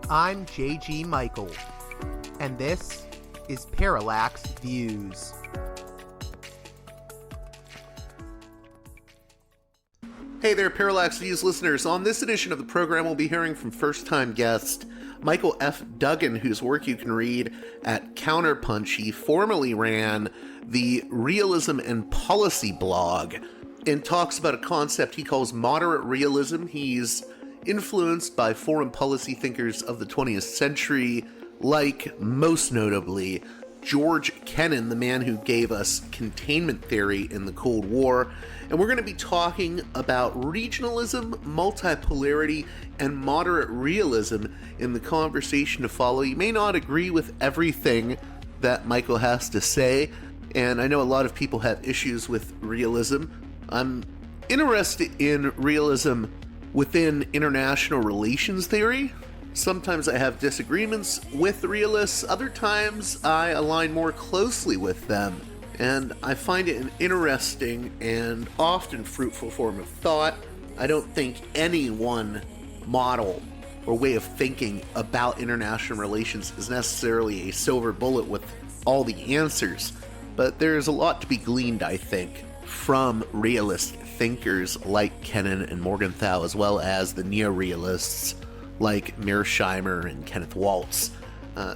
I'm J.G. Michael, and this is Parallax Views. Hey there, Parallax Views listeners. On this edition of the program, we'll be hearing from first-time guest Michael F. Duggan, whose work you can read at Counterpunch. He formerly ran the Realism and Policy blog and talks about a concept he calls moderate realism. He's influenced by foreign policy thinkers of the 20th century, like, most notably, George Kennan, the man who gave us containment theory in the Cold War. And we're going to be talking about regionalism, multipolarity, and moderate realism in the conversation to follow. You may not agree with everything that Michael has to say, and I know a lot of people have issues with realism. I'm interested in realism within international relations theory. Sometimes I have disagreements with realists, other times I align more closely with them, and I find it an interesting and often fruitful form of thought. I don't think any one model or way of thinking about international relations is necessarily a silver bullet with all the answers, but there's a lot to be gleaned, I think, from realist thinkers like Kennan and Morgenthau, as well as the neo-realists like Mearsheimer and Kenneth Waltz.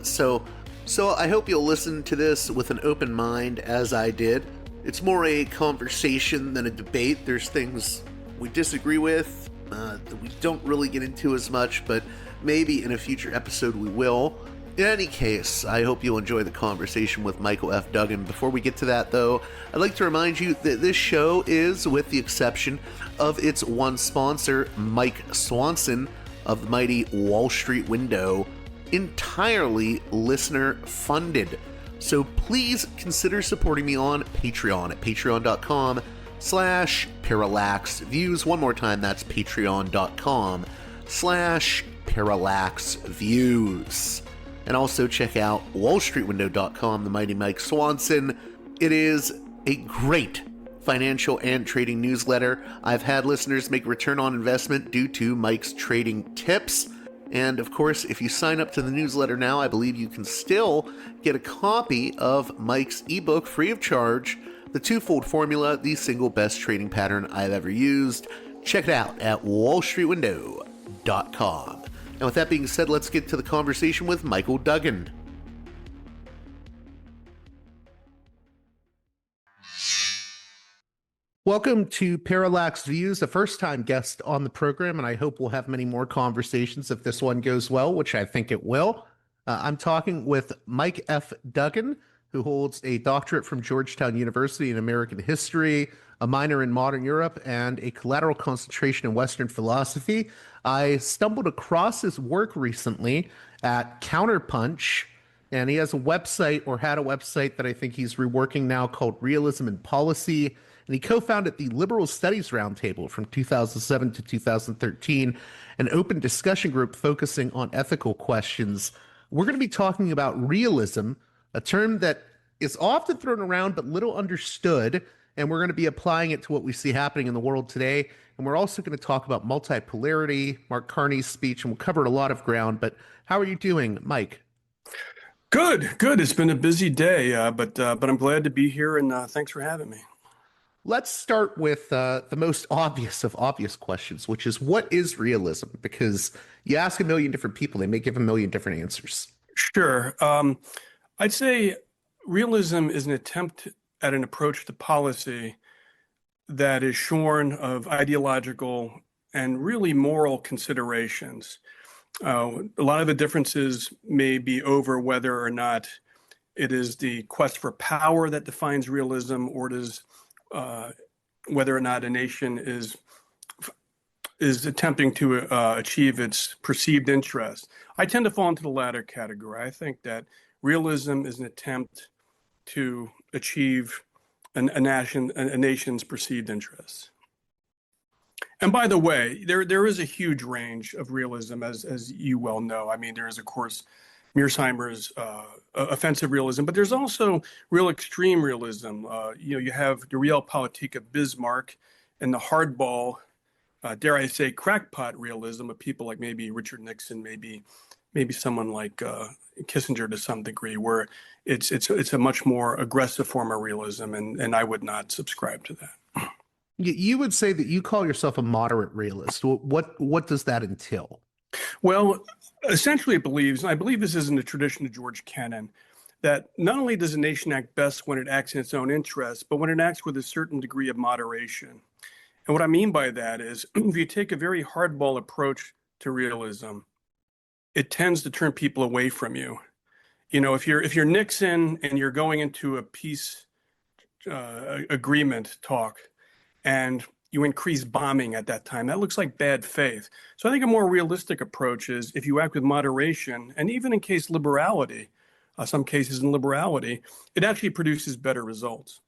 So I hope you'll listen to this with an open mind, as I did. It's more a conversation than a debate. There's things we disagree with that we don't really get into as much, but maybe in a future episode we will. In any case, I hope you'll enjoy the conversation with Michael F. Duggan. Before we get to that, though, I'd like to remind you that this show is, with the exception of its one sponsor, Mike Swanson of the mighty Wall Street Window, entirely listener-funded. So please consider supporting me on Patreon at patreon.com/parallaxviews. One more time, that's patreon.com/parallaxviews. And also check out wallstreetwindow.com, the mighty Mike Swanson. It is a great financial and trading newsletter. I've had listeners make return on investment due to Mike's trading tips. And of course, if you sign up to the newsletter now, I believe you can still get a copy of Mike's ebook free of charge, The Twofold Formula, the single best trading pattern I've ever used. Check it out at wallstreetwindow.com. And with that being said, let's get to the conversation with Michael Duggan. Welcome to Parallax Views, the first-time guest on the program, and I hope we'll have many more conversations if this one goes well, which I think it will. I'm talking with Mike F. Duggan, who holds a doctorate from Georgetown University in American History, a minor in modern Europe, and a collateral concentration in Western philosophy. I stumbled across his work recently at Counterpunch, and he has a website, or had a website, that I think he's reworking now, called Realism and Policy. And he co-founded the Liberal Studies Roundtable from 2007 to 2013, an open discussion group focusing on ethical questions. We're going to be talking about realism, a term that is often thrown around but little understood, and we're going to be applying it to what we see happening in the world today. And we're also going to talk about multipolarity, Mark Carney's speech, and we'll cover a lot of ground. But how are you doing, Mike? Good. It's been a busy day, but I'm glad to be here, and thanks for having me. Let's start with the most obvious of obvious questions, which is, what is realism? Because you ask a million different people, they may give a million different answers. Sure. I'd say realism is an attempt at an approach to policy that is shorn of ideological and really moral considerations. A lot of the differences may be over whether or not it is the quest for power that defines realism, or it is whether or not a nation is attempting to achieve its perceived interest. I tend to fall into the latter category. I think that realism is an attempt to achieve a nation's perceived interests. And by the way, there is a huge range of realism, as you well know. I mean, there is, of course, Mearsheimer's offensive realism, but there's also real extreme realism. You have the Realpolitik of Bismarck and the hardball, dare I say, crackpot realism of people like maybe Richard Nixon, maybe maybe someone like Kissinger to some degree, where it's a much more aggressive form of realism, and I would not subscribe to that. You would say that you call yourself a moderate realist. What does that entail? Well, essentially, it believes, and I believe this is in the tradition of George Kennan, that not only does a nation act best when it acts in its own interests, but when it acts with a certain degree of moderation. And what I mean by that is, if you take a very hardball approach to realism, it tends to turn people away from you. You know, if you're Nixon and you're going into a peace agreement talk, and you increase bombing at that time, that looks like bad faith. So I think a more realistic approach is if you act with moderation, and even in case liberality, some cases in liberality, it actually produces better results.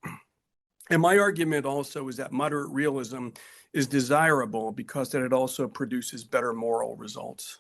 And my argument also is that moderate realism is desirable because that it also produces better moral results.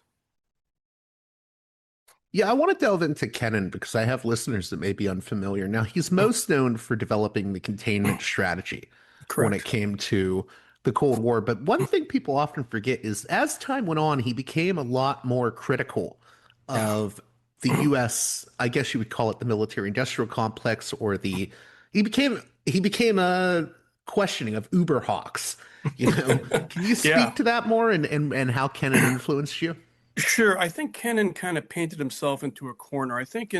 Yeah, I want to delve into Kennan because I have listeners that may be unfamiliar. Now, he's most known for developing the containment strategy when it Correct. came to the Cold War. But one thing people often forget is as time went on, he became a lot more critical Yeah. of the US, I guess you would call it the military industrial complex, or he became a questioning of Uber hawks. Can you Yeah. speak to that more and how Kennan influenced you? Sure. I think Kennan kind of painted himself into a corner. I think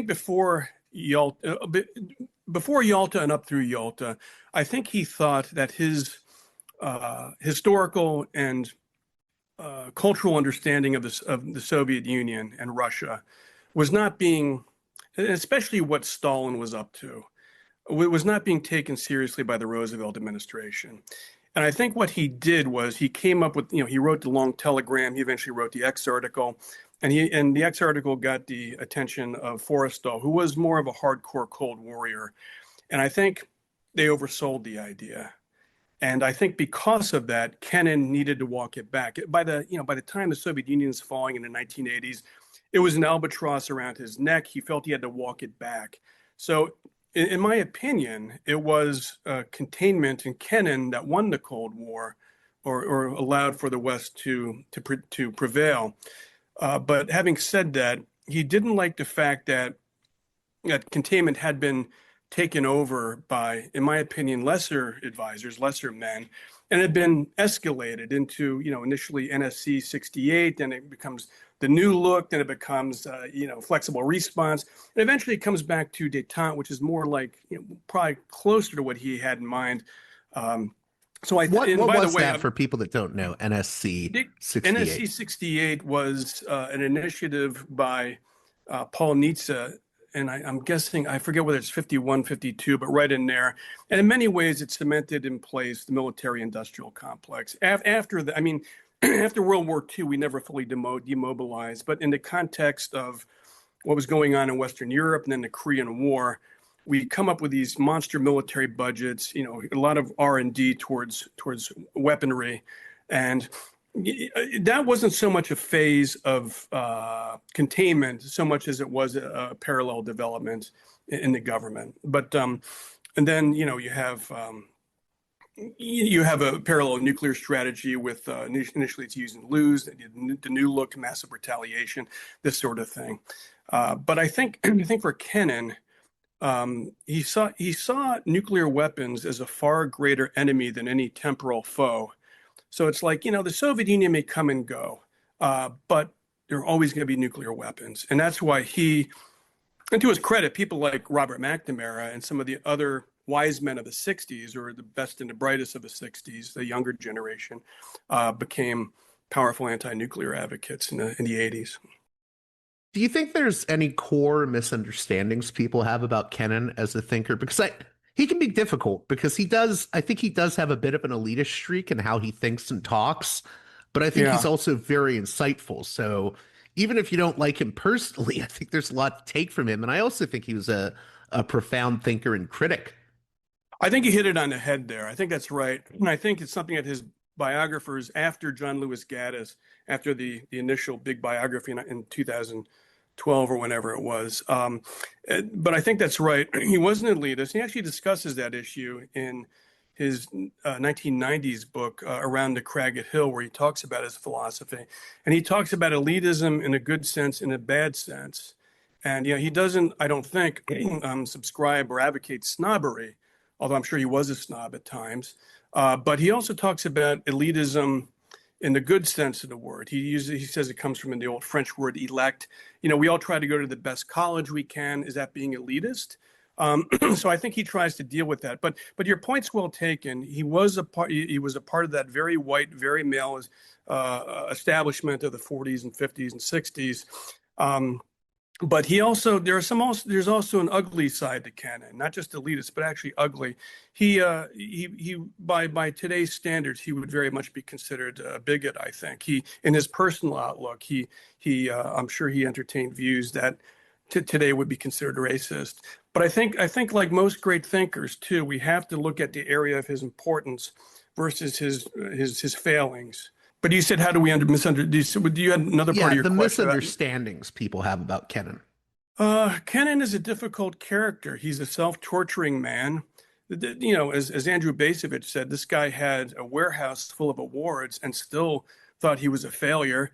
before Yalta, before Yalta and up through Yalta, I think he thought that his historical and cultural understanding of the Soviet Union and Russia was not being, especially what Stalin was up to, was not being taken seriously by the Roosevelt administration. And I think what he did was he came up with, he wrote the long telegram. He eventually wrote the X article, and the X article got the attention of Forrestal, who was more of a hardcore Cold Warrior. And I think they oversold the idea. And I think because of that, Kennan needed to walk it back. By the time the Soviet Union is falling in the 1980s, it was an albatross around his neck. He felt he had to walk it back. So in my opinion, it was containment in Kennan that won the Cold War, or allowed for the West to prevail. But having said that, he didn't like the fact that containment had been taken over by, in my opinion, lesser advisors, lesser men, and had been escalated into, initially NSC 68, then it becomes the new look, then it becomes, flexible response, and eventually it comes back to detente, which is more like, probably closer to what he had in mind. What By the was way, that for people that don't know? NSC 68. NSC 68 was an initiative by Paul Nietzsche, and I'm guessing, I forget whether it's 51, 52, but right in there. And in many ways, it cemented in place the military-industrial complex. After after World War II, we never fully demobilized, but in the context of what was going on in Western Europe and then the Korean War, we come up with these monster military budgets, a lot of R&D towards weaponry. And that wasn't so much a phase of containment so much as it was a parallel development in the government. But and then you have a parallel nuclear strategy with initially it's using lose the new look, massive retaliation, this sort of thing. But I think for Kennan, he saw nuclear weapons as a far greater enemy than any temporal foe. So it's like, the Soviet Union may come and go, but there are always going to be nuclear weapons. And that's why and to his credit, people like Robert McNamara and some of the other wise men of the 60s, or the best and the brightest of the 60s, the younger generation, became powerful anti-nuclear advocates in the 80s. Do you think there's any core misunderstandings people have about Kennan as a thinker? Because he can be difficult because I think he does have a bit of an elitist streak in how he thinks and talks, but I think he's Yeah. also very insightful. So even if you don't like him personally, I think there's a lot to take from him. And I also think he was a profound thinker and critic. I think you hit it on the head there. I think that's right. And I think it's something that his biographers, after John Lewis Gaddis, after the initial big biography in 2012 or whenever it was. But I think that's right. He was an elitist. He actually discusses that issue in his 1990s book, Around the Cragged Hill, where he talks about his philosophy. And he talks about elitism in a good sense, in a bad sense. And he doesn't, I don't think, subscribe or advocate snobbery, although I'm sure he was a snob at times. But he also talks about elitism in the good sense of the word. He says it comes from the old French word elect. We all try to go to the best college we can. Is that being elitist? So I think he tries to deal with that. But your point's well taken. He was a part of that very white, very male establishment of the 40s and 50s and 60s. But there's also an ugly side to Kennan, not just elitist, but actually ugly. He by today's standards, he would very much be considered a bigot. I think in his personal outlook, I'm sure he entertained views that today would be considered racist. But I think like most great thinkers too, we have to look at the area of his importance versus his failings. But you said, how do we misunderstand? Do you have another part of your question? Yeah, the misunderstandings people have about Kennan. Kennan is a difficult character. He's a self-torturing man. As Andrew Bacevich said, this guy had a warehouse full of awards and still thought he was a failure.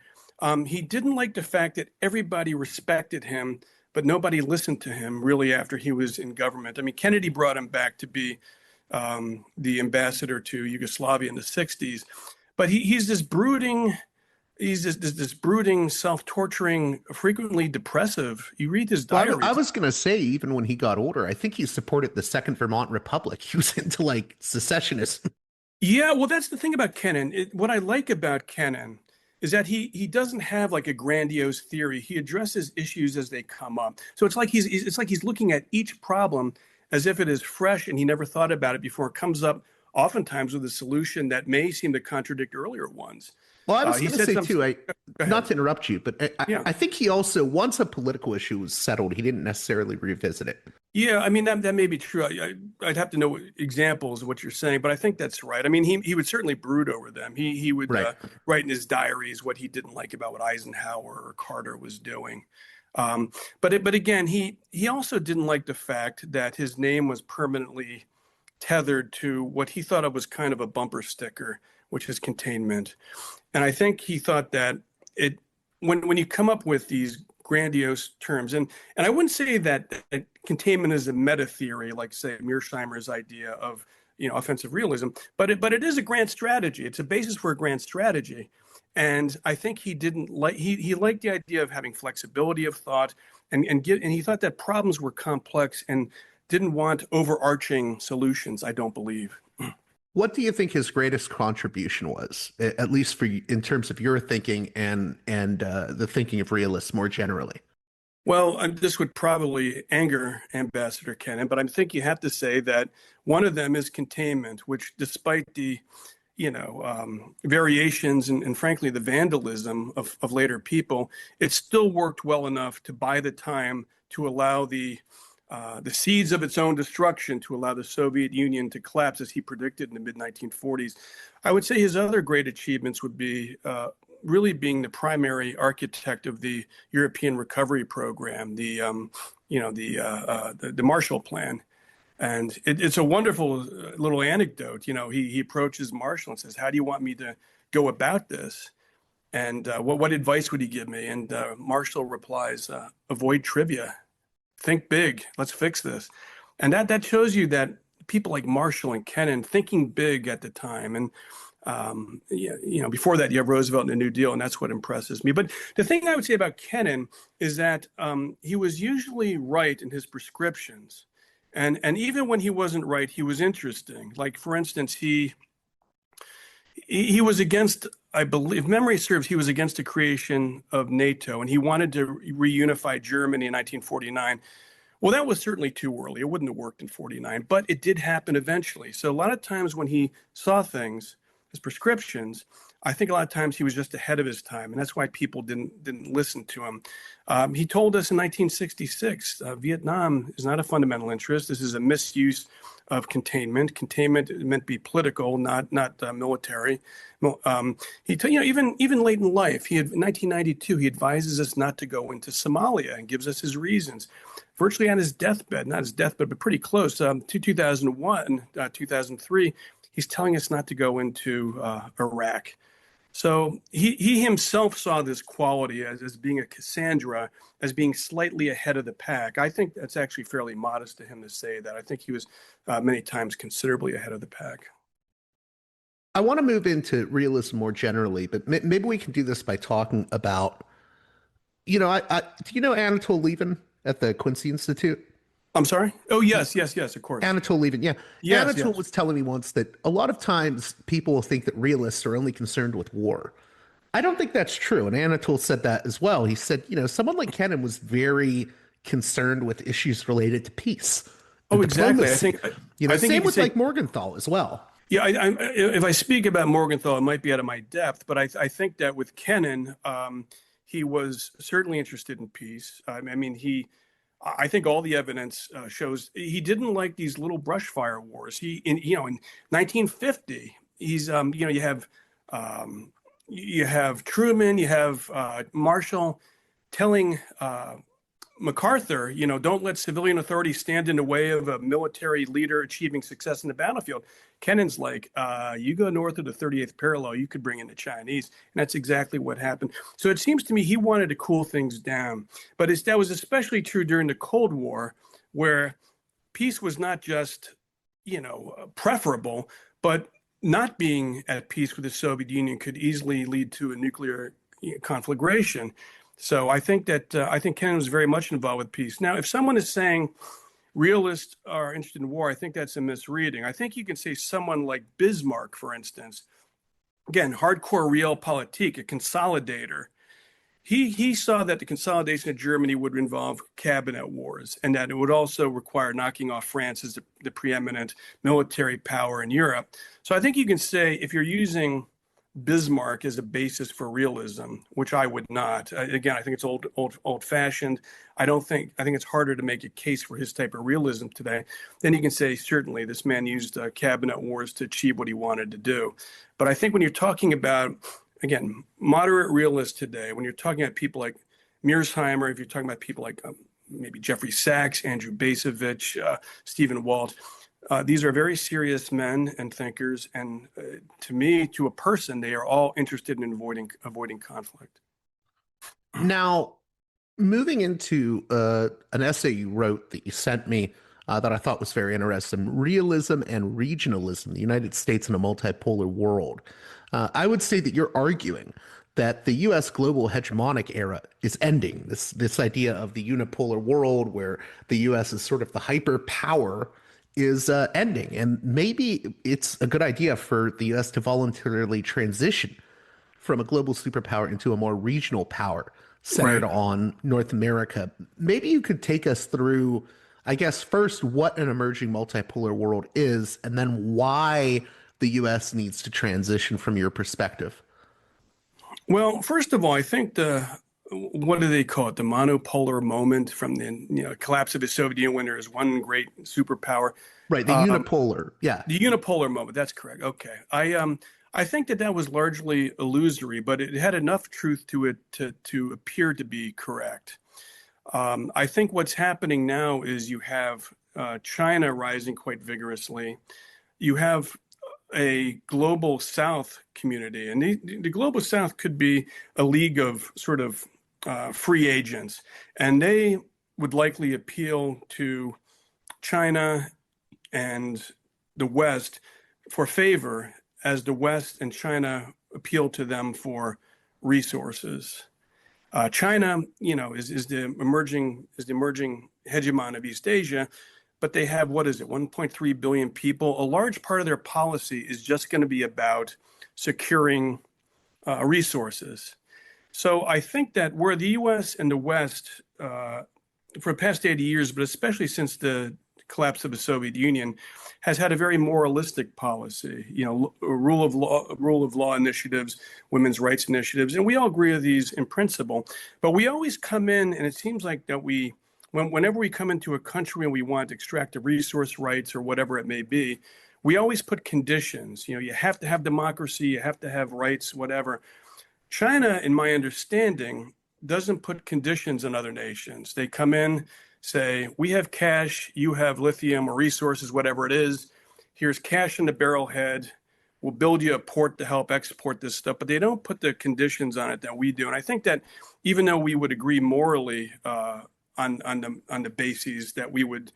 He didn't like the fact that everybody respected him, but nobody listened to him really after he was in government. I mean, Kennedy brought him back to be the ambassador to Yugoslavia in the 60s. But he's this brooding, this brooding, self-torturing, frequently depressive. You read his diary. Well, I was going to say, even when he got older, I think he supported the Second Vermont Republic. He was into secessionism. Yeah, well, that's the thing about Kennan. What I like about Kennan is that he doesn't have like a grandiose theory. He addresses issues as they come up. So it's like he's looking at each problem as if it is fresh and he never thought about it before it comes up. Oftentimes with a solution that may seem to contradict earlier ones. Well, I was going to say too, not to interrupt you, but I think he also, once a political issue was settled, he didn't necessarily revisit it. Yeah, I mean, that may be true. I'd have to know examples of what you're saying, but I think that's right. I mean, he would certainly brood over them. He would write in his diaries what he didn't like about what Eisenhower or Carter was doing. But again, he also didn't like the fact that his name was permanently tethered to what he thought of was kind of a bumper sticker, which is containment. And I think he thought that when you come up with these grandiose terms, and I wouldn't say that containment is a meta theory, like say Mearsheimer's idea of offensive realism, but it is a grand strategy. It's a basis for a grand strategy. And I think he didn't like he liked the idea of having flexibility of thought and he thought that problems were complex and didn't want overarching solutions, I don't believe. What do you think his greatest contribution was, at least in terms of your thinking and the thinking of realists more generally? Well, this would probably anger Ambassador Kennan, but I think you have to say that one of them is containment, which despite the variations and frankly the vandalism of later people, it still worked well enough to buy the time to allow the seeds of its own destruction, to allow the Soviet Union to collapse as he predicted in the mid-1940s. I would say his other great achievements would be really being the primary architect of the European Recovery Program, the Marshall Plan. And it's a wonderful little anecdote. He approaches Marshall and says, "How do you want me to go about this? And what advice would he give me?" And Marshall replies, "Avoid trivia. Think big. Let's fix this." And that shows you that people like Marshall and Kennan thinking big at the time. And before that, you have Roosevelt and the New Deal, and that's what impresses me. But the thing I would say about Kennan is that he was usually right in his prescriptions. And even when he wasn't right, he was interesting. Like, for instance, he was against, I believe, if memory serves, he was against the creation of NATO, and he wanted to reunify Germany in 1949. Well, that was certainly too early. It wouldn't have worked in 49, but it did happen eventually. So a lot of times when he saw things, his prescriptions, I think a lot of times he was just ahead of his time, and that's why people didn't listen to him. He told us in 1966, Vietnam is not a fundamental interest. This is a misuse of containment. Containment meant to be political, not military. Even late in life, in 1992, he advises us not to go into Somalia and gives us his reasons. virtually on his deathbed, not his deathbed, but pretty close, to 2001, 2003, he's telling us not to go into Iraq. So he himself saw this quality as being a Cassandra, as being slightly ahead of the pack. I think that's actually fairly modest to him to say that. I think he was many times considerably ahead of the pack. I want to move into realism more generally, but maybe we can do this by talking about, do you know Anatole Levin at the Quincy Institute? I'm sorry? Oh, yes, of course. Anatole Levin, yeah. Yes, Anatole yes. was telling me once that a lot of times people think that realists are only concerned with war. I don't think that's true. And Anatole said that as well. He said, someone like Kennan was very concerned with issues related to peace and Oh, exactly. diplomacy. I think Same you could with say, like Morgenthau as well. yeah, if I speak about Morgenthau, it might be out of my depth, but I think that with Kennan, he was certainly interested in peace. I think all the evidence shows he didn't like these little brush fire wars. In 1950, you have Truman, you have Marshall telling MacArthur, don't let civilian authority stand in the way of a military leader achieving success in the battlefield. Kennan's like, you go north of the 38th parallel, you could bring in the Chinese. And that's exactly what happened. So it seems to me he wanted to cool things down. But that was especially true during the Cold War, where peace was not just, preferable, but not being at peace with the Soviet Union could easily lead to a nuclear conflagration. So I think Kennan was very much involved with peace. Now, if someone is saying realists are interested in war, I think that's a misreading. I think you can say someone like Bismarck, for instance, again, hardcore realpolitik, a consolidator. He saw that the consolidation of Germany would involve cabinet wars and that it would also require knocking off France as the preeminent military power in Europe. So I think you can say if you're using Bismarck as a basis for realism, which I would not. Again, I think it's old-fashioned. I think it's harder to make a case for his type of realism today. Then you can say certainly this man used cabinet wars to achieve what he wanted to do. But I think when you're talking about, again, moderate realists today, when you're talking about people like Mearsheimer, if you're talking about people like maybe Jeffrey Sachs, Andrew Bacevich, Stephen Walt, these are very serious men and thinkers, and to me, to a person, they are all interested in avoiding conflict. Now, moving into an essay you wrote that you sent me that I thought was very interesting, Realism and Regionalism, the United States in a Multipolar World. I would say that you're arguing that the U.S. global hegemonic era is ending. This idea of the unipolar world where the U.S. is sort of the hyperpower is ending. And maybe it's a good idea for the U.S. to voluntarily transition from a global superpower into a more regional power centered on North America. Maybe you could take us through, I guess, first what an emerging multipolar world is, and then why the U.S. needs to transition from your perspective. Well, first of all, I think what do they call it? The monopolar moment from the collapse of the Soviet Union when there is one great superpower. Right, the unipolar, yeah. The unipolar moment, that's correct. Okay. I think that was largely illusory, but it had enough truth to it to appear to be correct. I think what's happening now is you have China rising quite vigorously. You have a global South community, and the global South could be a league of sort of free agents, and they would likely appeal to China and the West for favor as the West and China appeal to them for resources. China, is the emerging hegemon of East Asia, but they have, 1.3 billion people. A large part of their policy is just going to be about securing resources. So I think that where the U.S. and the West, for the past 80 years, but especially since the collapse of the Soviet Union, has had a very moralistic policy, rule of law initiatives, women's rights initiatives, and we all agree with these in principle. But we always come in, and it seems like that whenever we come into a country and we want to extract the resource rights or whatever it may be, we always put conditions. You have to have democracy, you have to have rights, whatever. China, in my understanding, doesn't put conditions on other nations. They come in, say, we have cash, you have lithium or resources, whatever it is. Here's cash in the barrelhead. We'll build you a port to help export this stuff, but they don't put the conditions on it that we do. And I think that even though we would agree morally on the bases that we would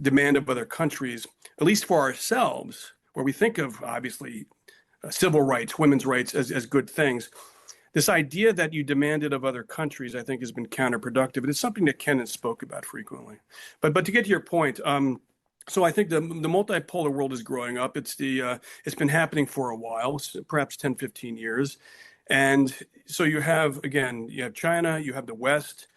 demand of other countries, at least for ourselves, where we think of obviously civil rights, women's rights as good things, this idea that you demanded of other countries, I think, has been counterproductive. And it's something that Kennan spoke about frequently. But to get to your point, so I think the multipolar world is growing up. It's been happening for a while, perhaps 10, 15 years. And so you have China, you have the West,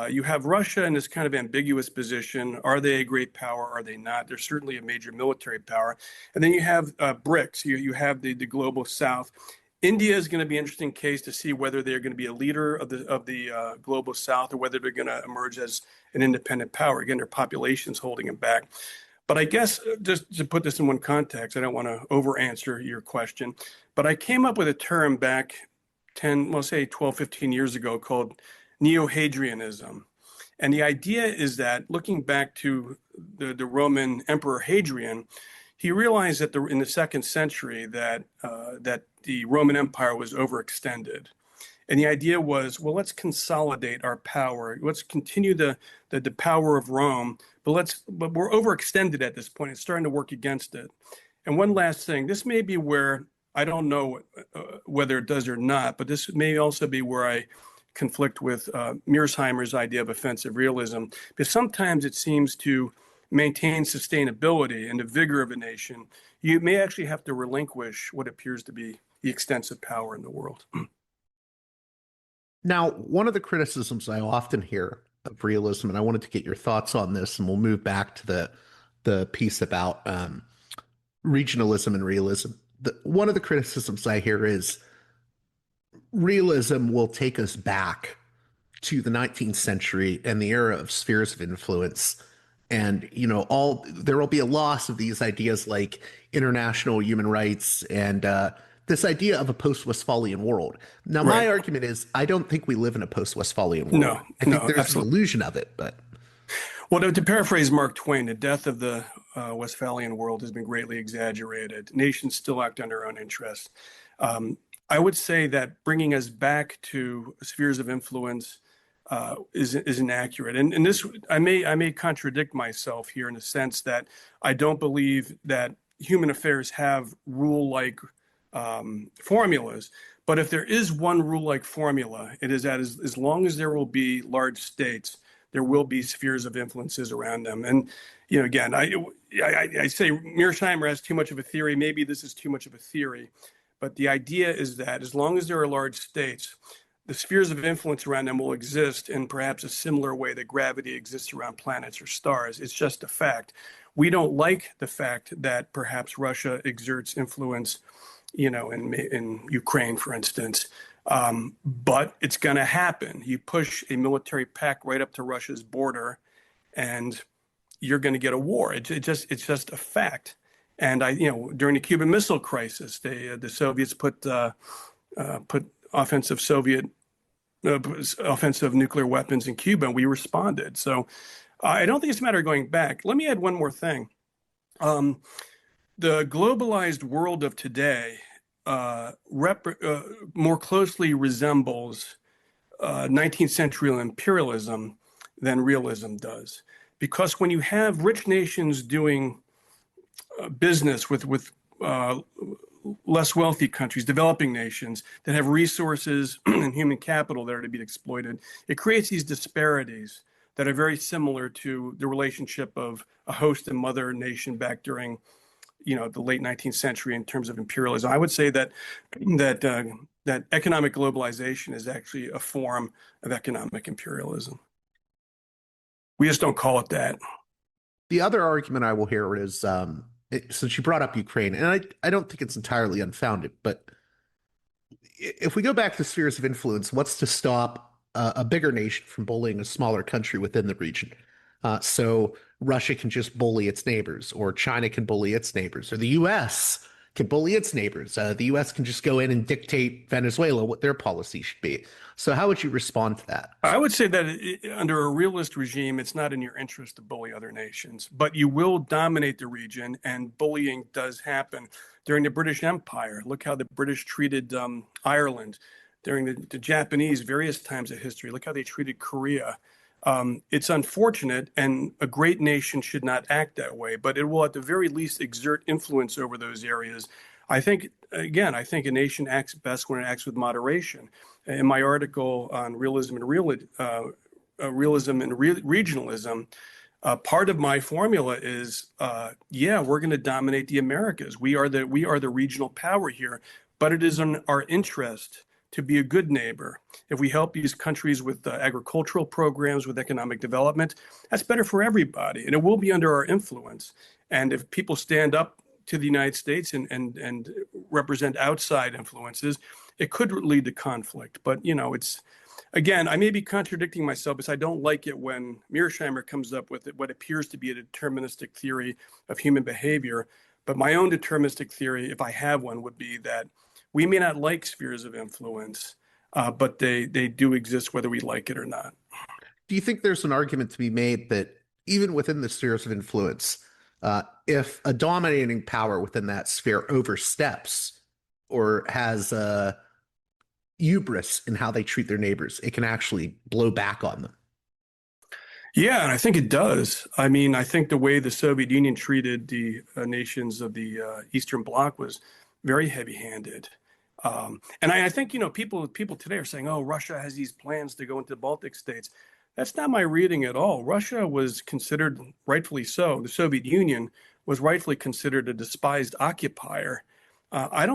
you have Russia in this kind of ambiguous position. Are they a great power? Are they not? They're certainly a major military power. And then you have BRICS. You have the global South. India is going to be an interesting case to see whether they're going to be a leader of the global South or whether they're going to emerge as an independent power. Again, their population's holding them back. But I guess just to put this in one context, I don't want to over answer your question, but I came up with a term back 12, 15 years ago called neo-Hadrianism. And the idea is that looking back to the Roman Emperor Hadrian, he realized that in the 2nd century that the Roman Empire was overextended. And the idea was, well, let's consolidate our power. Let's continue the power of Rome, but we're overextended at this point. It's starting to work against it. And one last thing, this may be where, I don't know whether it does or not, but this may also be where I conflict with Mearsheimer's idea of offensive realism, because sometimes it seems to maintain sustainability and the vigor of a nation, you may actually have to relinquish what appears to be the extensive power in the world. Now, one of the criticisms I often hear of realism, and I wanted to get your thoughts on this, and we'll move back to the piece about regionalism and realism. One of the criticisms I hear is realism will take us back to the 19th century and the era of spheres of influence. And, there will be a loss of these ideas like international human rights and this idea of a post-Westphalian world. Now, my argument is I don't think we live in a post-Westphalian world. No, I think there's absolutely. an illusion of it, but... Well, to paraphrase Mark Twain, the death of the Westphalian world has been greatly exaggerated. Nations still act on their own interests. I would say that bringing us back to spheres of influence is inaccurate. And this, I may contradict myself here in the sense that I don't believe that human affairs have rule-like formulas. But if there is one rule-like formula, it is that as long as there will be large states, there will be spheres of influences around them. And, again, I say Mearsheimer has too much of a theory. Maybe this is too much of a theory. But the idea is that as long as there are large states, the spheres of influence around them will exist in perhaps a similar way that gravity exists around planets or stars. It's just a fact. We don't like the fact that perhaps Russia exerts influence in Ukraine, for instance. But it's going to happen. You push a military pact right up to Russia's border, and you're going to get a war. It's just a fact. And during the Cuban Missile Crisis, the Soviets put offensive nuclear weapons in Cuba, and we responded. So I don't think it's a matter of going back. Let me add one more thing. The globalized world of today more closely resembles 19th century imperialism than realism does. Because when you have rich nations doing business with less wealthy countries, developing nations that have resources and human capital that are to be exploited, it creates these disparities that are very similar to the relationship of a host and mother nation back during the late 19th century in terms of imperialism. I would say that economic globalization is actually a form of economic imperialism. We just don't call it that. The other argument I will hear is, since you brought up Ukraine, and I don't think it's entirely unfounded, but if we go back to spheres of influence, what's to stop a bigger nation from bullying a smaller country within the region? So Russia can just bully its neighbors, or China can bully its neighbors, or the U.S. can bully its neighbors. The U.S. can just go in and dictate Venezuela what their policy should be. So how would you respond to that? I would say that under a realist regime, it's not in your interest to bully other nations, but you will dominate the region, and bullying does happen. During the British Empire, look how the British treated Ireland. During the Japanese, various times of history, look how they treated Korea. It's unfortunate, and a great nation should not act that way, but it will at the very least exert influence over those areas. I think, again, I think a nation acts best when it acts with moderation. In my article on realism and regionalism, part of my formula is, yeah, we're going to dominate the Americas. We are the regional power here, but it is in our interest to be a good neighbor. If we help these countries with agricultural programs, with economic development, that's better for everybody, and it will be under our influence. And if people stand up to the United States and represent outside influences, it could lead to conflict. But, you know, it's, again, I may be contradicting myself because I don't like it when Mearsheimer comes up with what appears to be a deterministic theory of human behavior. But my own deterministic theory, if I have one, would be that we may not like spheres of influence, but they do exist whether we like it or not. Do you think there's an argument to be made that even within the spheres of influence, if a dominating power within that sphere oversteps or has hubris in how they treat their neighbors, it can actually blow back on them? Yeah, and I think it does. I mean, I think the way the Soviet Union treated the nations of the Eastern Bloc was very heavy-handed. And I think, you know, people today are saying, oh, Russia has these plans to go into the Baltic states. That's not my reading at all. Russia was considered, rightfully so, the Soviet Union was rightfully considered a despised occupier. I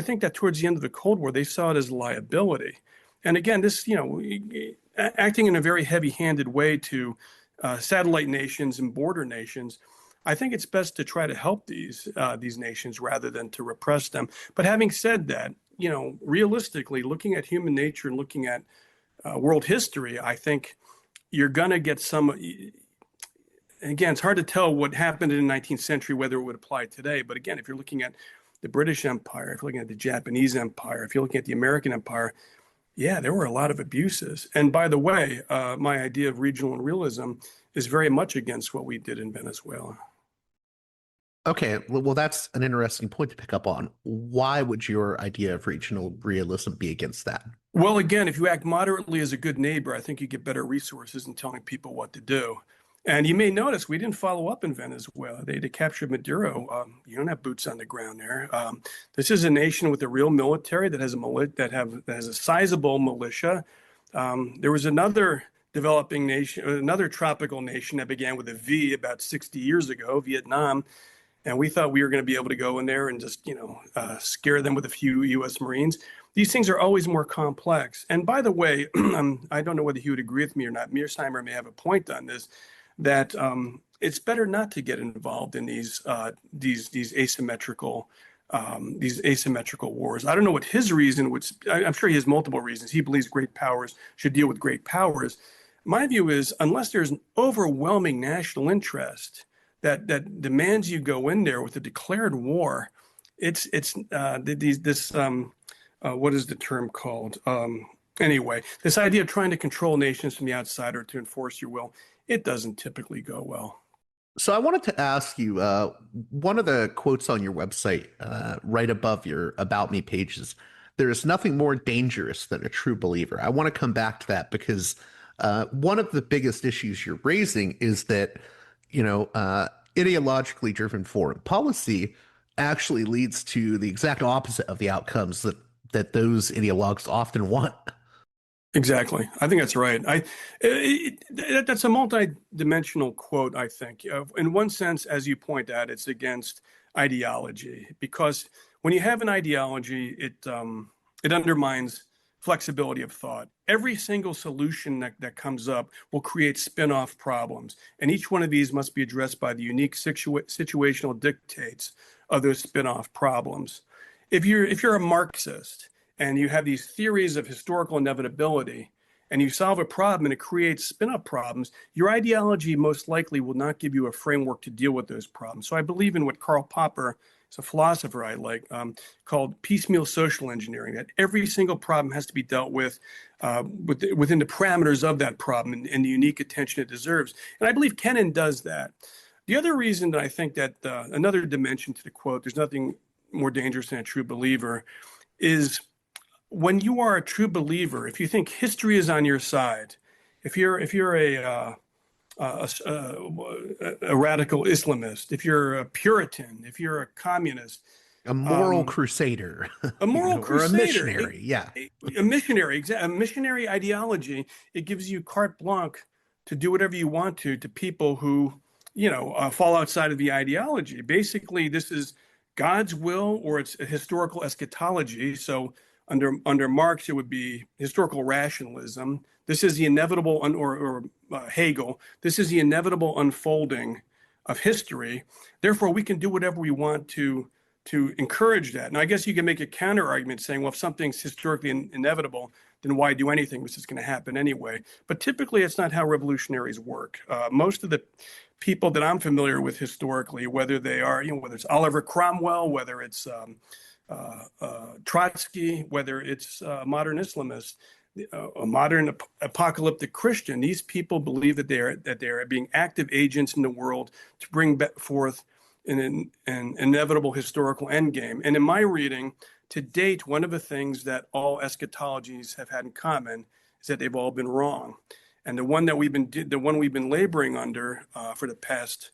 think that towards the end of the Cold War, they saw it as a liability. And again, this, you know, acting in a very heavy-handed way to satellite nations and border nations, I think it's best to try to help these nations rather than to repress them. But having said that, you know, realistically, looking at human nature and looking at world history, I think you're going to get some. Again, it's hard to tell what happened in the 19th century, whether it would apply today. But again, if you're looking at the British Empire, if you're looking at the Japanese Empire, if you're looking at the American Empire, yeah, there were a lot of abuses. And by the way, my idea of regional and realism is very much against what we did in Venezuela. Okay, well, that's an interesting point to pick up on. Why would your idea of regional realism be against that? Well, again, if you act moderately as a good neighbor, I think you get better resources in telling people what to do. And you may notice we didn't follow up in Venezuela. They captured Maduro. You don't have boots on the ground there. This is a nation with a real military that has a sizable militia. There was another developing nation, another tropical nation that began with a V about 60 years ago, Vietnam. And we thought we were going to be able to go in there and just, you know, scare them with a few U.S. Marines. These things are always more complex. And by the way, I don't know whether he would agree with me or not. Mearsheimer may have a point on this, that it's better not to get involved in these asymmetrical wars. I don't know what his reason would. I'm sure he has multiple reasons. He believes great powers should deal with great powers. My view is, unless there's an overwhelming national interest that demands you go in there with a declared war, what is the term called? Anyway, this idea of trying to control nations from the outside or to enforce your will, it doesn't typically go well. So I wanted to ask you, one of the quotes on your website, right above your About Me pages, there is nothing more dangerous than a true believer. I want to come back to that because one of the biggest issues you're raising is that, you know, ideologically driven foreign policy actually leads to the exact opposite of the outcomes that those ideologues often want. Exactly. I think that's right. That's a multi-dimensional quote, I think. In one sense, as you point out, it's against ideology, because when you have an ideology, it undermines flexibility of thought. Every single solution that comes up will create spin-off problems, and each one of these must be addressed by the unique situational dictates of those spin-off problems. If you're a Marxist and you have these theories of historical inevitability, and you solve a problem and it creates spin-up problems, your ideology most likely will not give you a framework to deal with those problems. So I believe in what Karl Popper It's a philosopher I like, called piecemeal social engineering, that every single problem has to be dealt with within the parameters of that problem and the unique attention it deserves. And I believe Kennan does that. The other reason that I think that another dimension to the quote, there's nothing more dangerous than a true believer, is when you are a true believer, if you think history is on your side, if you're a radical Islamist, if you're a Puritan, if you're a communist, A moral crusader, a moral or a crusader, missionary. Yeah. a missionary ideology, it gives you carte blanche to do whatever you want to people who, fall outside of the ideology. Basically, this is God's will, or it's a historical eschatology. So under Marx, it would be historical rationalism. This is the inevitable, or Hegel, this is the inevitable unfolding of history. Therefore, we can do whatever we want to encourage that. Now, I guess you can make a counter argument saying, well, if something's historically inevitable, then why do anything? This is going to happen anyway. But typically, it's not how revolutionaries work. Most of the people that I'm familiar with historically, whether they are, whether it's Oliver Cromwell, whether it's Trotsky, whether it's modern Islamists, a modern apocalyptic Christian, these people believe that they are being active agents in the world to bring forth an inevitable historical endgame. And in my reading, to date, one of the things that all eschatologies have had in common is that they've all been wrong. And the one we've been laboring under for the past,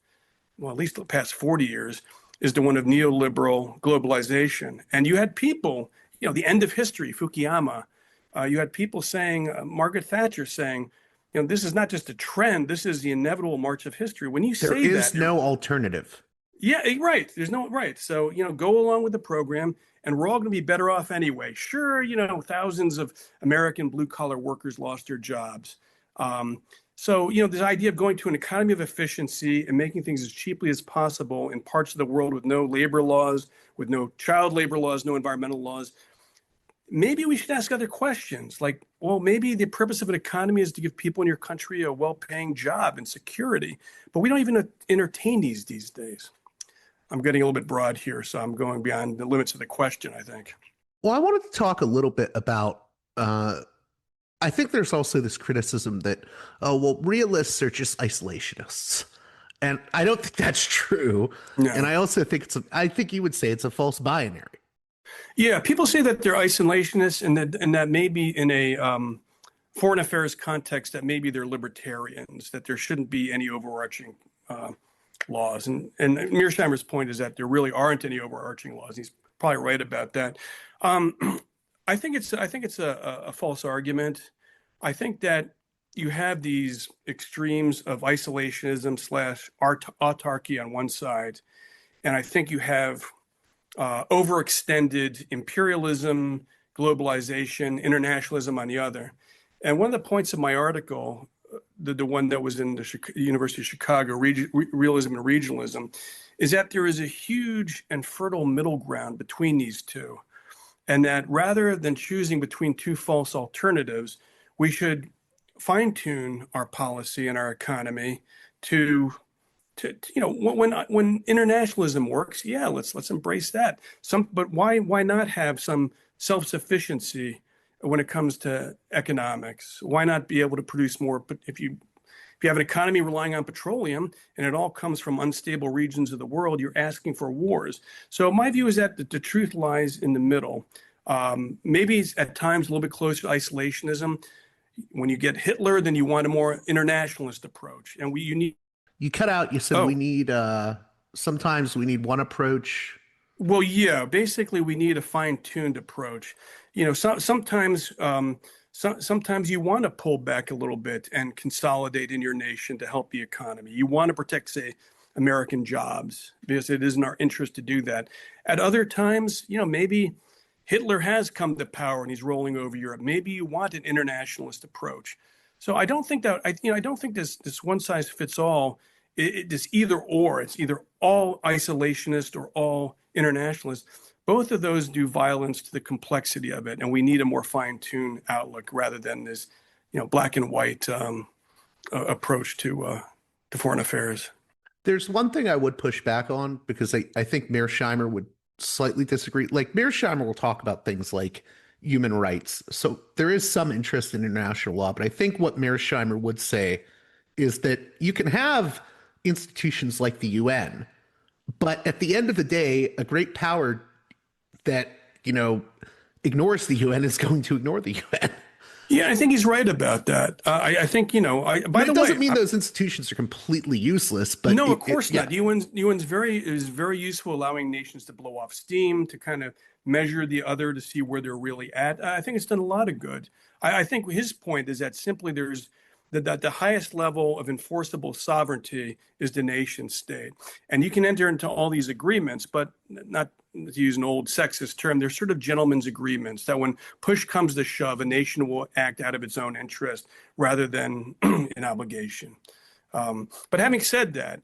well, at least the past 40 years, is the one of neoliberal globalization. And you had people, the end of history, Fukuyama. You had people saying, Margaret Thatcher saying, this is not just a trend, this is the inevitable march of history. When you say that, there is no alternative. Yeah, right. There's no right. So, go along with the program, and we're all going to be better off anyway. Sure, thousands of American blue collar workers lost their jobs. So, this idea of going to an economy of efficiency and making things as cheaply as possible in parts of the world with no labor laws, with no child labor laws, no environmental laws. Maybe we should ask other questions, like, well, maybe the purpose of an economy is to give people in your country a well-paying job and security, but we don't even entertain these days. I'm getting a little bit broad here, so I'm going beyond the limits of the question, I think. Well, I wanted to talk a little bit about, I think there's also this criticism that, realists are just isolationists. And I don't think that's true. No. And I also think I think you would say it's a false binary. Yeah, people say that they're isolationists, and that maybe in a foreign affairs context, that maybe they're libertarians, that there shouldn't be any overarching laws. And Mearsheimer's point is that there really aren't any overarching laws. He's probably right about that. I think it's a false argument. I think that you have these extremes of isolationism / autarky on one side, and I think you have overextended imperialism, globalization, internationalism on the other. And one of the points of my article, the one that was in the University of Chicago, Realism and Regionalism, is that there is a huge and fertile middle ground between these two. And that rather than choosing between two false alternatives, we should fine-tune our policy and our economy to when internationalism works, yeah, let's embrace that. But why not have some self-sufficiency when it comes to economics? Why not be able to produce more? But if you have an economy relying on petroleum and it all comes from unstable regions of the world, you're asking for wars. So my view is that the truth lies in the middle. Maybe it's at times a little bit closer to isolationism. When you get Hitler, then you want a more internationalist approach, and You cut out, you said we need, sometimes we need one approach. Well, yeah, basically we need a fine-tuned approach. Sometimes you want to pull back a little bit and consolidate in your nation to help the economy. You want to protect, say, American jobs because it is in our interest to do that. At other times, maybe Hitler has come to power and he's rolling over Europe. Maybe you want an internationalist approach. So I don't think that I don't think this one size fits all. This either or. It's either all isolationist or all internationalist. Both of those do violence to the complexity of it, and we need a more fine-tuned outlook rather than this, black and white approach to foreign affairs. There's one thing I would push back on because I think Mearsheimer would slightly disagree. Like Mearsheimer will talk about things like human rights. So there is some interest in international law, but I think what Mearsheimer would say is that you can have institutions like the UN, but at the end of the day, a great power that, ignores the UN is going to ignore the UN. Yeah, I think he's right about that. I think, by But the it doesn't way, mean those institutions are completely useless, but no, of course yeah. not. UN's very useful, allowing nations to blow off steam, to kind of measure the other to see where they're really at. I think it's done a lot of good. I think his point is that simply there's that the highest level of enforceable sovereignty is the nation state. And you can enter into all these agreements, but not to use an old sexist term, they're sort of gentlemen's agreements that when push comes to shove, a nation will act out of its own interest rather than an obligation. But having said that,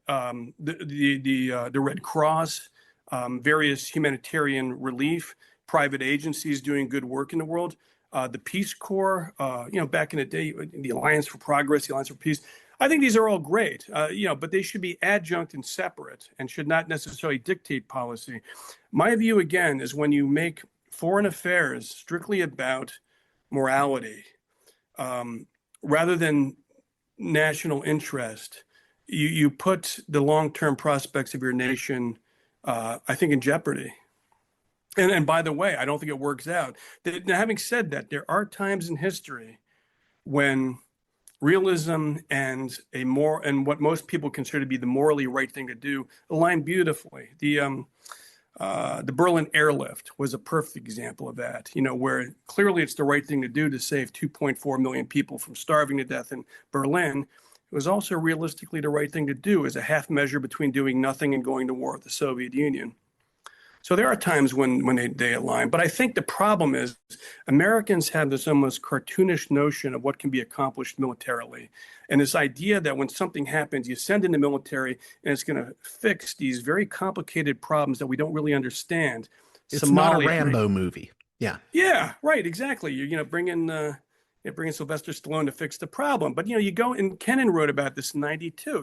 the Red Cross, various humanitarian relief, private agencies doing good work in the world, the Peace Corps, back in the day, the Alliance for Progress, the Alliance for Peace. I think these are all great, but they should be adjunct and separate and should not necessarily dictate policy. My view, again, is when you make foreign affairs strictly about morality, rather than national interest, you put the long-term prospects of your nation, I think, in jeopardy. And by the way, I don't think it works out. Now, having said that, there are times in history when realism and what most people consider to be the morally right thing to do align beautifully. The Berlin airlift was a perfect example of that, where clearly it's the right thing to do to save 2.4 million people from starving to death in Berlin. It was also realistically the right thing to do as a half measure between doing nothing and going to war with the Soviet Union. So there are times when they align. But I think the problem is Americans have this almost cartoonish notion of what can be accomplished militarily. And this idea that when something happens, you send in the military and it's going to fix these very complicated problems that we don't really understand. It's not a Rambo movie. Yeah. Yeah, right, exactly. Bring in Sylvester Stallone to fix the problem. But, you go, and Kennan wrote about this in 92.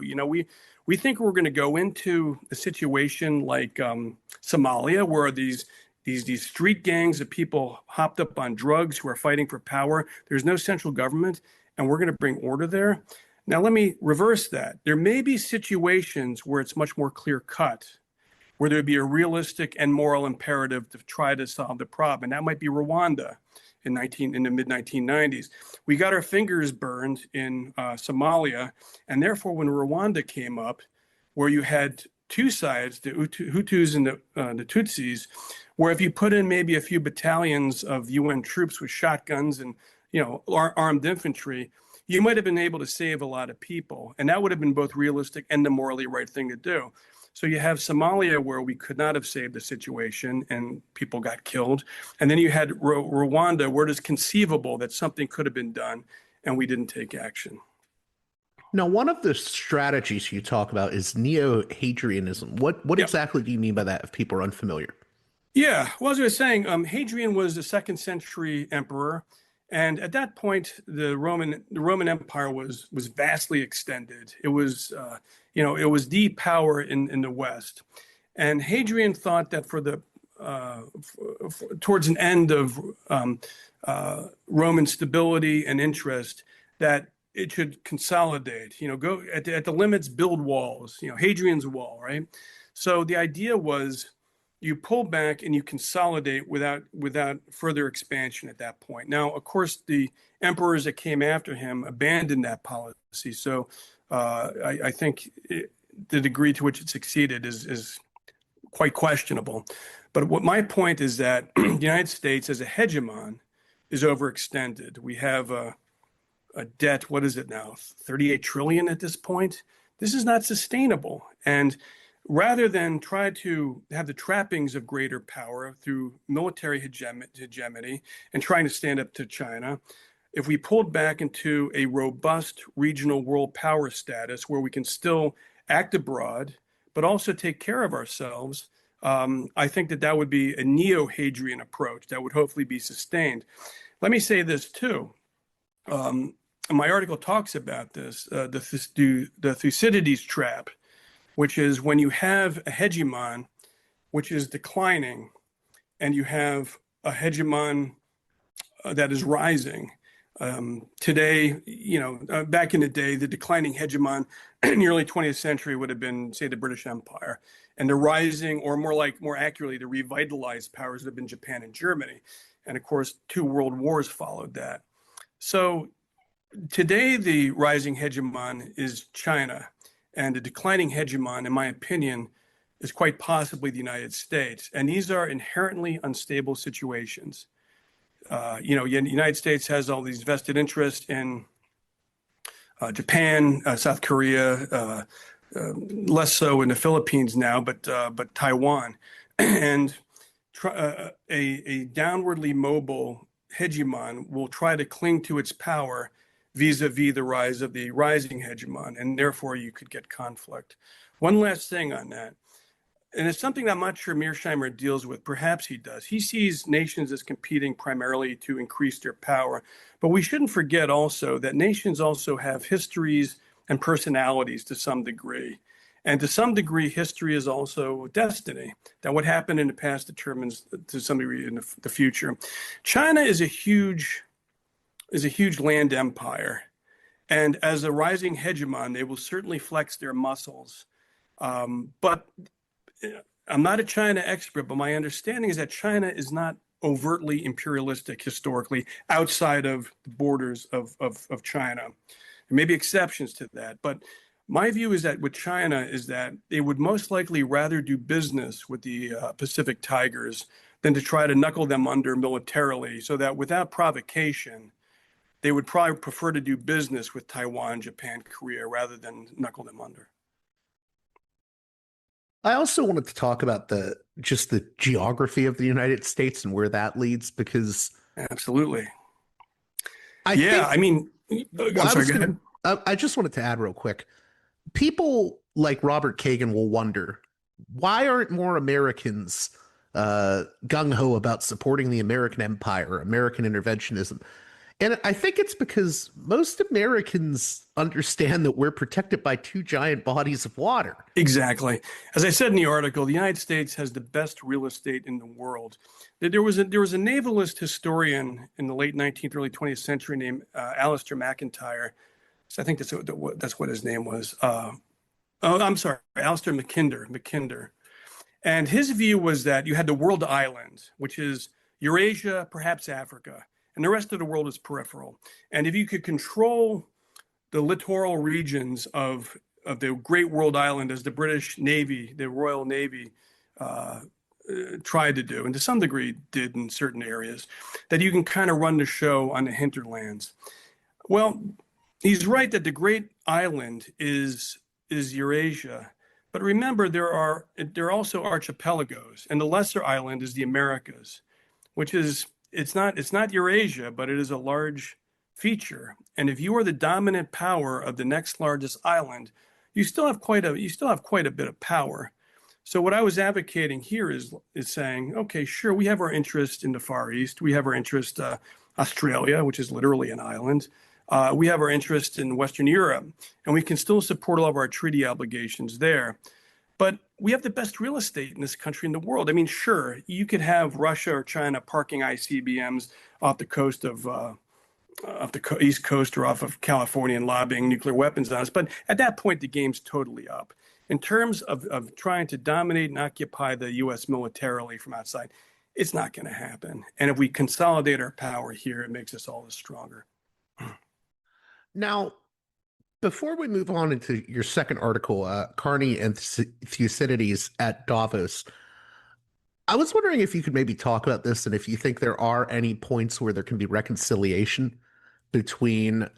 We think we're going to go into a situation like Somalia, where these street gangs of people hopped up on drugs who are fighting for power. There's no central government, and we're going to bring order there. Now, let me reverse that. There may be situations where it's much more clear cut, where there would be a realistic and moral imperative to try to solve the problem. And that might be Rwanda in the mid-1990s. We got our fingers burned in Somalia, and therefore when Rwanda came up, where you had two sides, the Hutus and the Tutsis, where if you put in maybe a few battalions of UN troops with shotguns and armed infantry, you might have been able to save a lot of people, and that would have been both realistic and the morally right thing to do. So you have Somalia, where we could not have saved the situation and people got killed. And then you had Rwanda, where it is conceivable that something could have been done and we didn't take action. Now, one of the strategies you talk about is neo-Hadrianism. What exactly do you mean by that, if people are unfamiliar? Yeah, well, as I was saying, Hadrian was the 2nd century emperor. And at that point, the Roman Empire was vastly extended. It was, it was the power in the West. And Hadrian thought that towards an end of Roman stability and interest, that it should consolidate. Go at the limits, build walls. Hadrian's wall, right? So the idea was, you pull back and you consolidate without further expansion at that point. Now, of course, the emperors that came after him abandoned that policy. So I think the degree to which it succeeded is quite questionable. But what my point is that the United States as a hegemon is overextended. We have a debt, what is it now, 38 trillion at this point? This is not sustainable. And rather than try to have the trappings of greater power through military hegemony and trying to stand up to China, if we pulled back into a robust regional world power status where we can still act abroad, but also take care of ourselves, I think that would be a neo-Hadrian approach that would hopefully be sustained. Let me say this too. My article talks about this, the Thucydides trap, which is when you have a hegemon which is declining and you have a hegemon that is rising. Today, back in the day, the declining hegemon in the early 20th century would have been, say, the British Empire. And the rising, or more accurately, the revitalized powers would have been Japan and Germany. And of course, 2 world wars followed that. So today, the rising hegemon is China. And the declining hegemon, in my opinion, is quite possibly the United States. And these are inherently unstable situations. The United States has all these vested interests in Japan, South Korea, less so in the Philippines now, but Taiwan, and a downwardly mobile hegemon will try to cling to its power vis-a-vis the rise of the rising hegemon, and therefore you could get conflict. One last thing on that. And it's something that I'm not sure Mearsheimer deals with. Perhaps he does. He sees nations as competing primarily to increase their power. But we shouldn't forget also that nations also have histories and personalities to some degree. And to some degree, history is also destiny. That what happened in the past determines to some degree in the future. China is a huge land empire. And as a rising hegemon, they will certainly flex their muscles. But I'm not a China expert, but my understanding is that China is not overtly imperialistic historically outside of the borders of China. There may be exceptions to that, but my view is that with China is that they would most likely rather do business with the Pacific Tigers than to try to knuckle them under militarily, so that without provocation, they would probably prefer to do business with Taiwan, Japan, Korea, rather than knuckle them under. I also wanted to talk about the geography of the United States and where that leads, because absolutely, I just wanted to add real quick. People like Robert Kagan will wonder, why aren't more Americans gung-ho about supporting the American empire, American interventionism? And I think it's because most Americans understand that we're protected by 2 giant bodies of water. Exactly. As I said in the article, the United States has the best real estate in the world. There was a navalist historian in the late 19th, early 20th century named Alistair McIntyre. So I think that's what his name was. Alistair Mackinder. And his view was that you had the world island, which is Eurasia, perhaps Africa, and the rest of the world is peripheral. And if you could control the littoral regions of the Great World Island, as the British Navy, the Royal Navy, tried to do, and to some degree did in certain areas, that you can kind of run the show on the hinterlands. Well, he's right that the Great Island is Eurasia, but remember there are also archipelagos, and the lesser island is the Americas, which is it's not Eurasia, but it is a large feature. And if you are the dominant power of the next largest island, you still have quite a bit of power. So what I was advocating here is saying, okay, sure, we have our interest in the Far East. We have our interest Australia, which is literally an island. We have our interest in Western Europe, and we can still support all of our treaty obligations there. But we have the best real estate in this country in the world. I mean, sure, you could have Russia or China parking ICBMs off the coast of East Coast or off of California and lobbying nuclear weapons on us. But at that point, the game's totally up. In terms of trying to dominate and occupy the U.S. militarily from outside, it's not going to happen. And if we consolidate our power here, it makes us all the stronger. Now, before we move on into your second article, Carney and Thucydides at Davos, I was wondering if you could maybe talk about this and if you think there are any points where there can be reconciliation between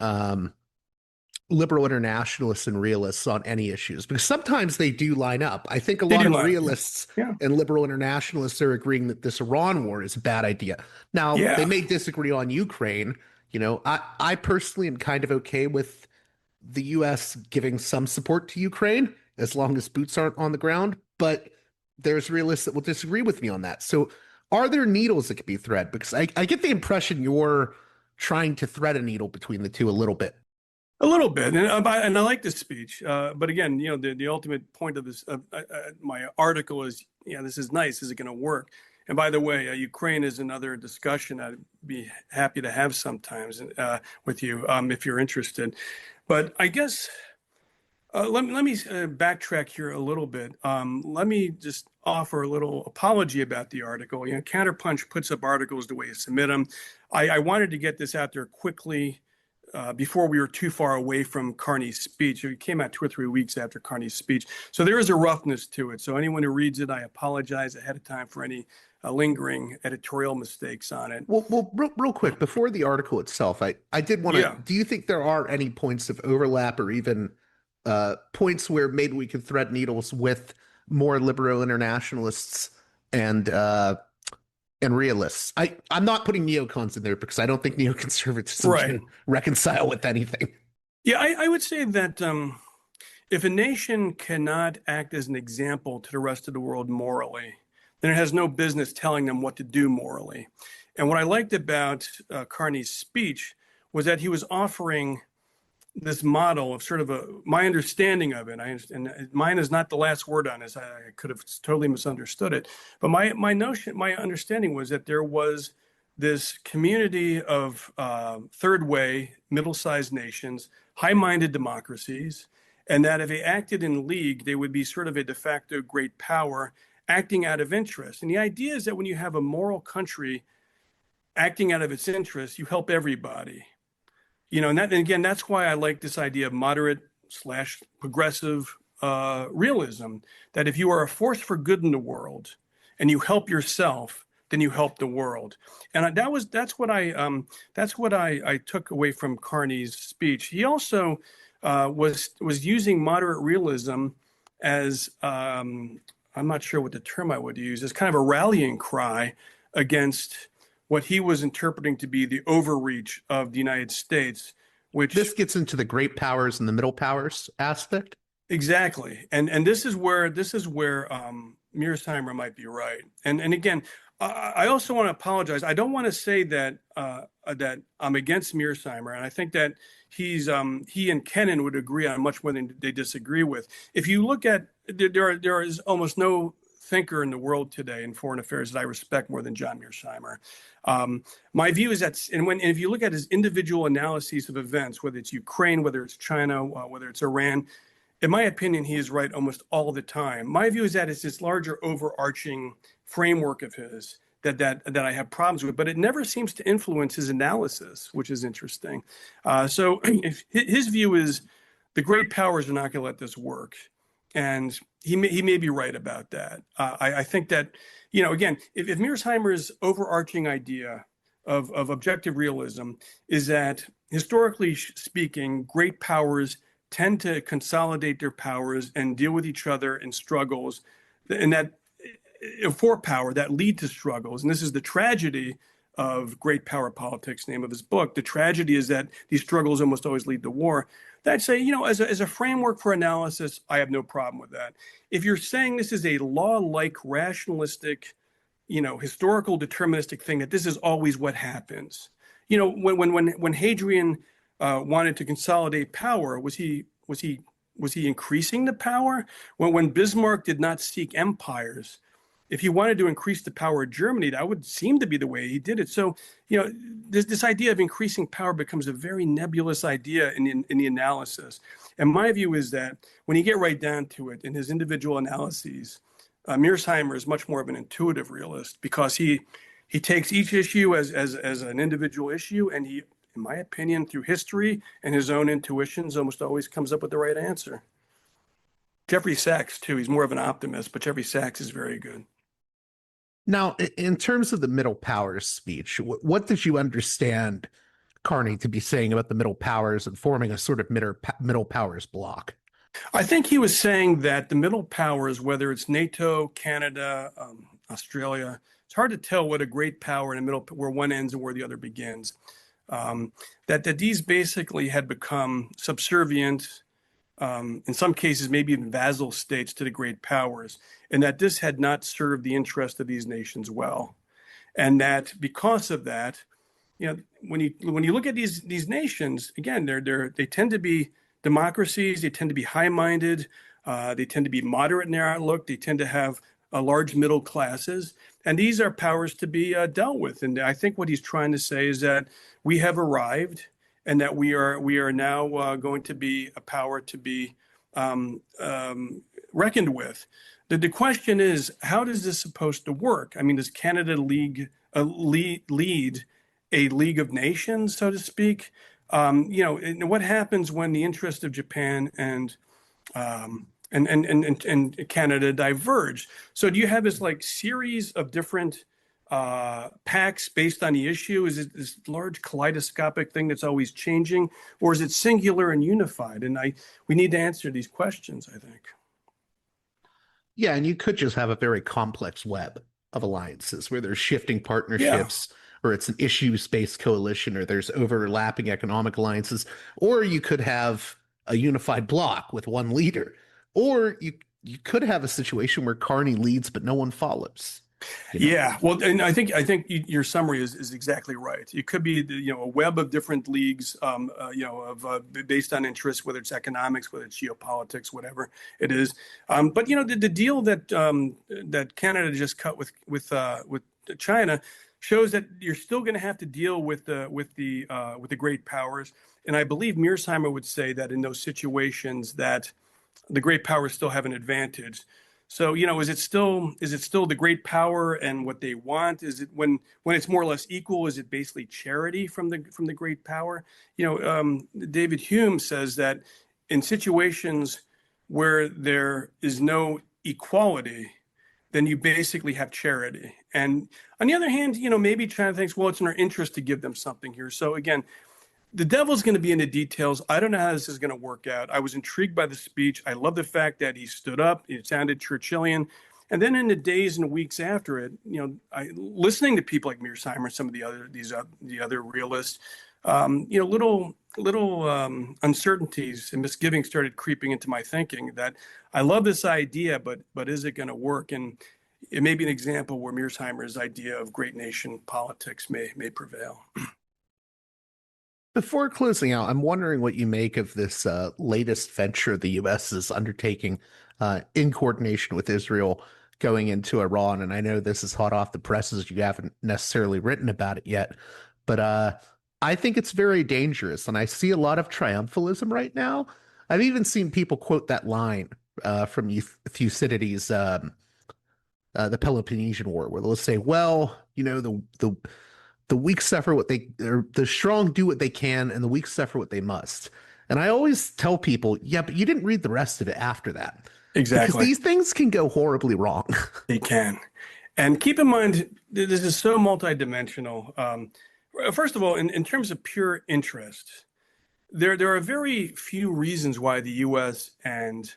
liberal internationalists and realists on any issues, because sometimes they do line up. I think a lot of realists and liberal internationalists are agreeing that this Iran war is a bad idea. Now, they may disagree on Ukraine. You know, I personally am kind of okay with the U.S. giving some support to Ukraine as long as boots aren't on the ground, but there's realists that will disagree with me on that. So are there needles that could be thread? Because I get the impression you're trying to thread a needle between the two a little bit. A little bit, and I like this speech. But again, the ultimate point of this my article is, this is nice. Is it going to work? And by the way, Ukraine is another discussion I'd be happy to have sometimes with you if you're interested. But I guess let me backtrack here a little bit. Let me just offer a little apology about the article. Counterpunch puts up articles the way you submit them. I wanted to get this out there quickly. Before we were too far away from Carney's speech. It came out 2 or 3 weeks after Carney's speech. So there is a roughness to it. So anyone who reads it, I apologize ahead of time for any lingering editorial mistakes on it. Well, real quick, before the article itself, I did want to, do you think there are any points of overlap or even points where maybe we could thread needles with more liberal internationalists and realists? I'm not putting neocons in there because I don't think neoconservatism can reconcile with anything. Yeah, I would say that if a nation cannot act as an example to the rest of the world morally, then it has no business telling them what to do morally. And what I liked about Carney's speech was that he was offering this model of sort of my understanding of it. And mine is not the last word on this. I could have totally misunderstood it. But my understanding was that there was this community of third way, middle-sized nations, high-minded democracies, and that if they acted in league, they would be sort of a de facto great power acting out of interest. And the idea is that when you have a moral country acting out of its interest, you help everybody. And again, that's why I like this idea of moderate/progressive realism, that if you are a force for good in the world and you help yourself, then you help the world. And that's what I took away from Carney's speech. He also was using moderate realism as I'm not sure what the term I would use, as kind of a rallying cry against what he was interpreting to be the overreach of the United States, which this gets into the great powers and the middle powers aspect. Exactly, and this is where Mearsheimer might be right. And again, I also want to apologize. I don't want to say that that I'm against Mearsheimer, and I think that he and Kennan would agree on much more than they disagree with. If you look at there is almost no thinker in the world today in foreign affairs that I respect more than John Mearsheimer. My view is that, if you look at his individual analyses of events, whether it's Ukraine, whether it's China, whether it's Iran, in my opinion, he is right almost all the time. My view is that it's this larger overarching framework of his that I have problems with, but it never seems to influence his analysis, which is interesting. So if his view is the great powers are not going to let this work. And he may be right about that. I think that, again, if Mearsheimer's overarching idea of objective realism is that, historically speaking, great powers tend to consolidate their powers and deal with each other in struggles, and that for power that lead to struggles. And this is the tragedy of great power politics, name of his book. The tragedy is that these struggles almost always lead to war. I'd say, as a framework for analysis, I have no problem with that. If you're saying this is a law-like, rationalistic, historical, deterministic thing, that this is always what happens. When Hadrian wanted to consolidate power, was he increasing the power? When Bismarck did not seek empires, if he wanted to increase the power of Germany, that would seem to be the way he did it. So, this idea of increasing power becomes a very nebulous idea in the analysis. And my view is that when you get right down to it, in his individual analyses, Mearsheimer is much more of an intuitive realist, because he takes each issue as an individual issue, and he, in my opinion, through history and his own intuitions, almost always comes up with the right answer. Jeffrey Sachs, too, he's more of an optimist, but Jeffrey Sachs is very good. Now, in terms of the middle powers speech, what did you understand Carney to be saying about the middle powers and forming a sort of middle powers bloc? I think he was saying that the middle powers, whether it's NATO, Canada, Australia, it's hard to tell what a great power in the middle, where one ends and where the other begins. That these basically had become subservient, in some cases, maybe even vassal states to the great powers, and that this had not served the interest of these nations well. And that because of that, when you look at these nations, again, they tend to be democracies. They tend to be high-minded. They tend to be moderate in their outlook. They tend to have large middle classes, and these are powers to be dealt with. And I think what he's trying to say is that we have arrived, and that we are now going to be a power to be reckoned with. The question is, how does this supposed to work? I mean, does Canada lead a League of Nations, so to speak? And what happens when the interest of Japan and Canada diverge? So do you have this like series of different pacts based on the issue? Is it this large kaleidoscopic thing that's always changing, or is it singular and unified? And we need to answer these questions, I think. Yeah, and you could just have a very complex web of alliances where there's shifting partnerships, or it's an issues-based coalition, or there's overlapping economic alliances, or you could have a unified bloc with one leader, or you could have a situation where Carney leads but no one follows. Yeah, well, and I think your summary is exactly right. It could be a web of different leagues, based on interests, whether it's economics, whether it's geopolitics, whatever it is. But the deal that Canada just cut with China shows that you're still going to have to deal with the great powers. And I believe Mearsheimer would say that in those situations that the great powers still have an advantage. So, is it still the great power and what they want? Is it when it's more or less equal? Is it basically charity from the great power? David Hume says that in situations where there is no equality, then you basically have charity. And on the other hand, maybe China thinks, well, it's in our interest to give them something here. So again, the devil's going to be in the details. I don't know how this is going to work out. I was intrigued by the speech. I love the fact that he stood up. It sounded Churchillian. And then in the days and weeks after it, listening to people like Mearsheimer, some of the other realists, little uncertainties and misgivings started creeping into my thinking that I love this idea, but is it going to work? And it may be an example where Mearsheimer's idea of great nation politics may prevail. Before closing out, I'm wondering what you make of this latest venture the U.S. is undertaking in coordination with Israel going into Iran. And I know this is hot off the presses. You haven't necessarily written about it yet, but I think it's very dangerous. And I see a lot of triumphalism right now. I've even seen people quote that line from Thucydides, the Peloponnesian War, where they'll say, well, the weak suffer the strong do what they can, and the weak suffer what they must. And I always tell people, yeah, but you didn't read the rest of it after that. Exactly. Because these things can go horribly wrong. They can. And keep in mind, this is so multidimensional. First of all, in terms of pure interest, there are very few reasons why the U.S. and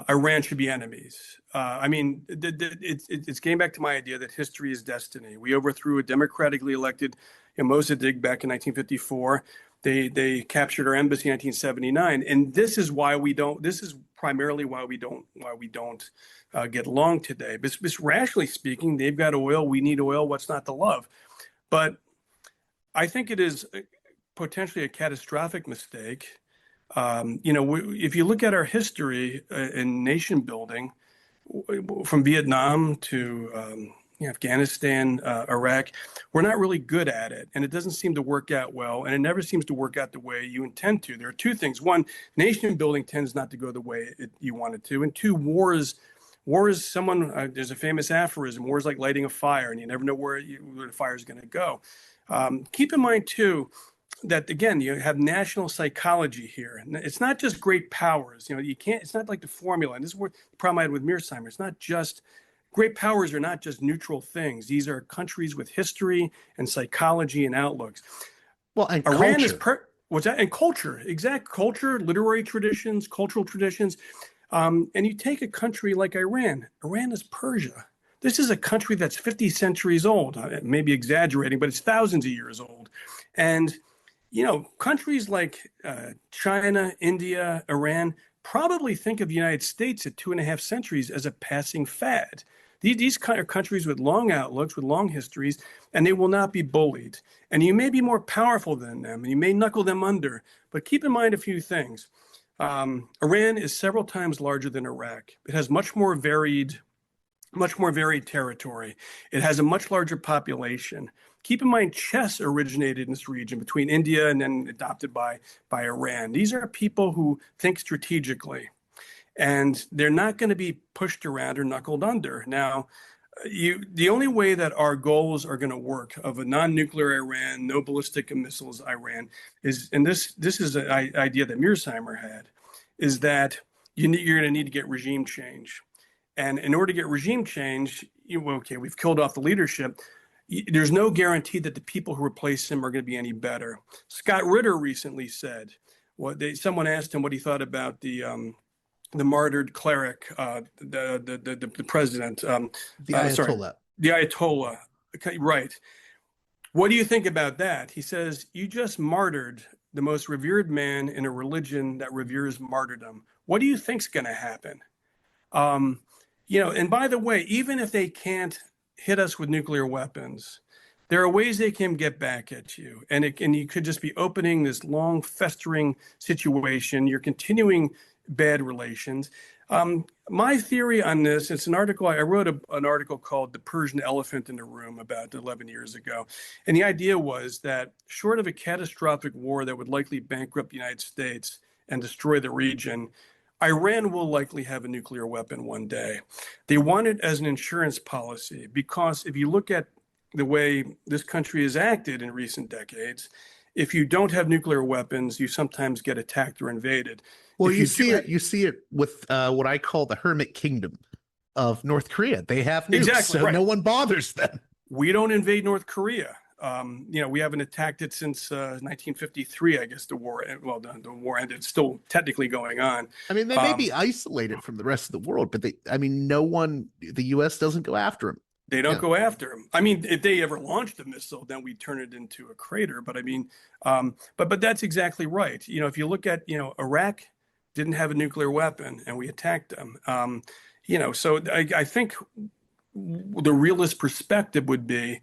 Iran should be enemies. I mean, it's getting back to my idea that history is destiny. We overthrew a democratically elected Mossadegh back in 1954. They captured our embassy in 1979, and this is why we don't. This is primarily why we don't get along today. But rationally speaking, they've got oil. We need oil. What's not to love? But I think it is potentially a catastrophic mistake. If you look at our history in nation building, from Vietnam to Afghanistan, Iraq, we're not really good at it, and it doesn't seem to work out well, and it never seems to work out the way you intend to. There are two things: one, nation building tends not to go the way you want it to, and two, wars. There's a famous aphorism: war is like lighting a fire, and you never know where the fire is going to go. Keep in mind too that, again, you have national psychology here. It's not just great powers. It's not like the formula. And this is what the problem I had with Mearsheimer. It's not just great powers are not just neutral things. These are countries with history and psychology and outlooks. Well, and Iran culture. What's that? And culture, exact culture, literary traditions, cultural traditions. And you take a country like Iran. Iran is Persia. This is a country that's 50 centuries old. Maybe exaggerating, but it's thousands of years old. And countries like China, India, Iran probably think of the United States at 2.5 centuries as a passing fad. These kind of countries with long outlooks, with long histories, and they will not be bullied. And you may be more powerful than them, and you may knuckle them under. But keep in mind a few things. Iran is several times larger than Iraq. It has much more varied territory. It has a much larger population. Keep in mind, chess originated in this region between India and then adopted by Iran. These are people who think strategically, and they're not going to be pushed around or knuckled under. Now, the only way that our goals are going to work of a non-nuclear Iran, no ballistic missiles Iran, is, and this is an idea that Mearsheimer had, is that you're going to need to get regime change. And in order to get regime change, we've killed off the leadership. There's no guarantee that the people who replace him are going to be any better. Scott Ritter recently said, someone asked him what he thought about the martyred cleric, the president, the Ayatollah. The Ayatollah, okay, right? What do you think about that? He says, you just martyred the most revered man in a religion that reveres martyrdom. What do you think's going to happen? And by the way, even if they can't hit us with nuclear weapons, there are ways they can get back at you. And you could just be opening this long, festering situation. You're continuing bad relations. My theory on this, it's an article, I wrote an article called The Persian Elephant in the Room about 11 years ago. And the idea was that short of a catastrophic war that would likely bankrupt the United States and destroy the region, Iran will likely have a nuclear weapon one day. They want it as an insurance policy because if you look at the way this country has acted in recent decades, if you don't have nuclear weapons, you sometimes get attacked or invaded. Well, you see it with what I call the hermit kingdom of North Korea. They have nukes, exactly, so right. No one bothers them. We don't invade North Korea. We haven't attacked it since 1953, I guess the war ended. It's still technically going on. I mean, they may be isolated from the rest of the world, but the U.S. doesn't go after them. They don't go after them. I mean, if they ever launched a missile, then we turn it into a crater. But I mean, but that's exactly right. If you look at, Iraq didn't have a nuclear weapon and we attacked them. So I think the realist perspective would be,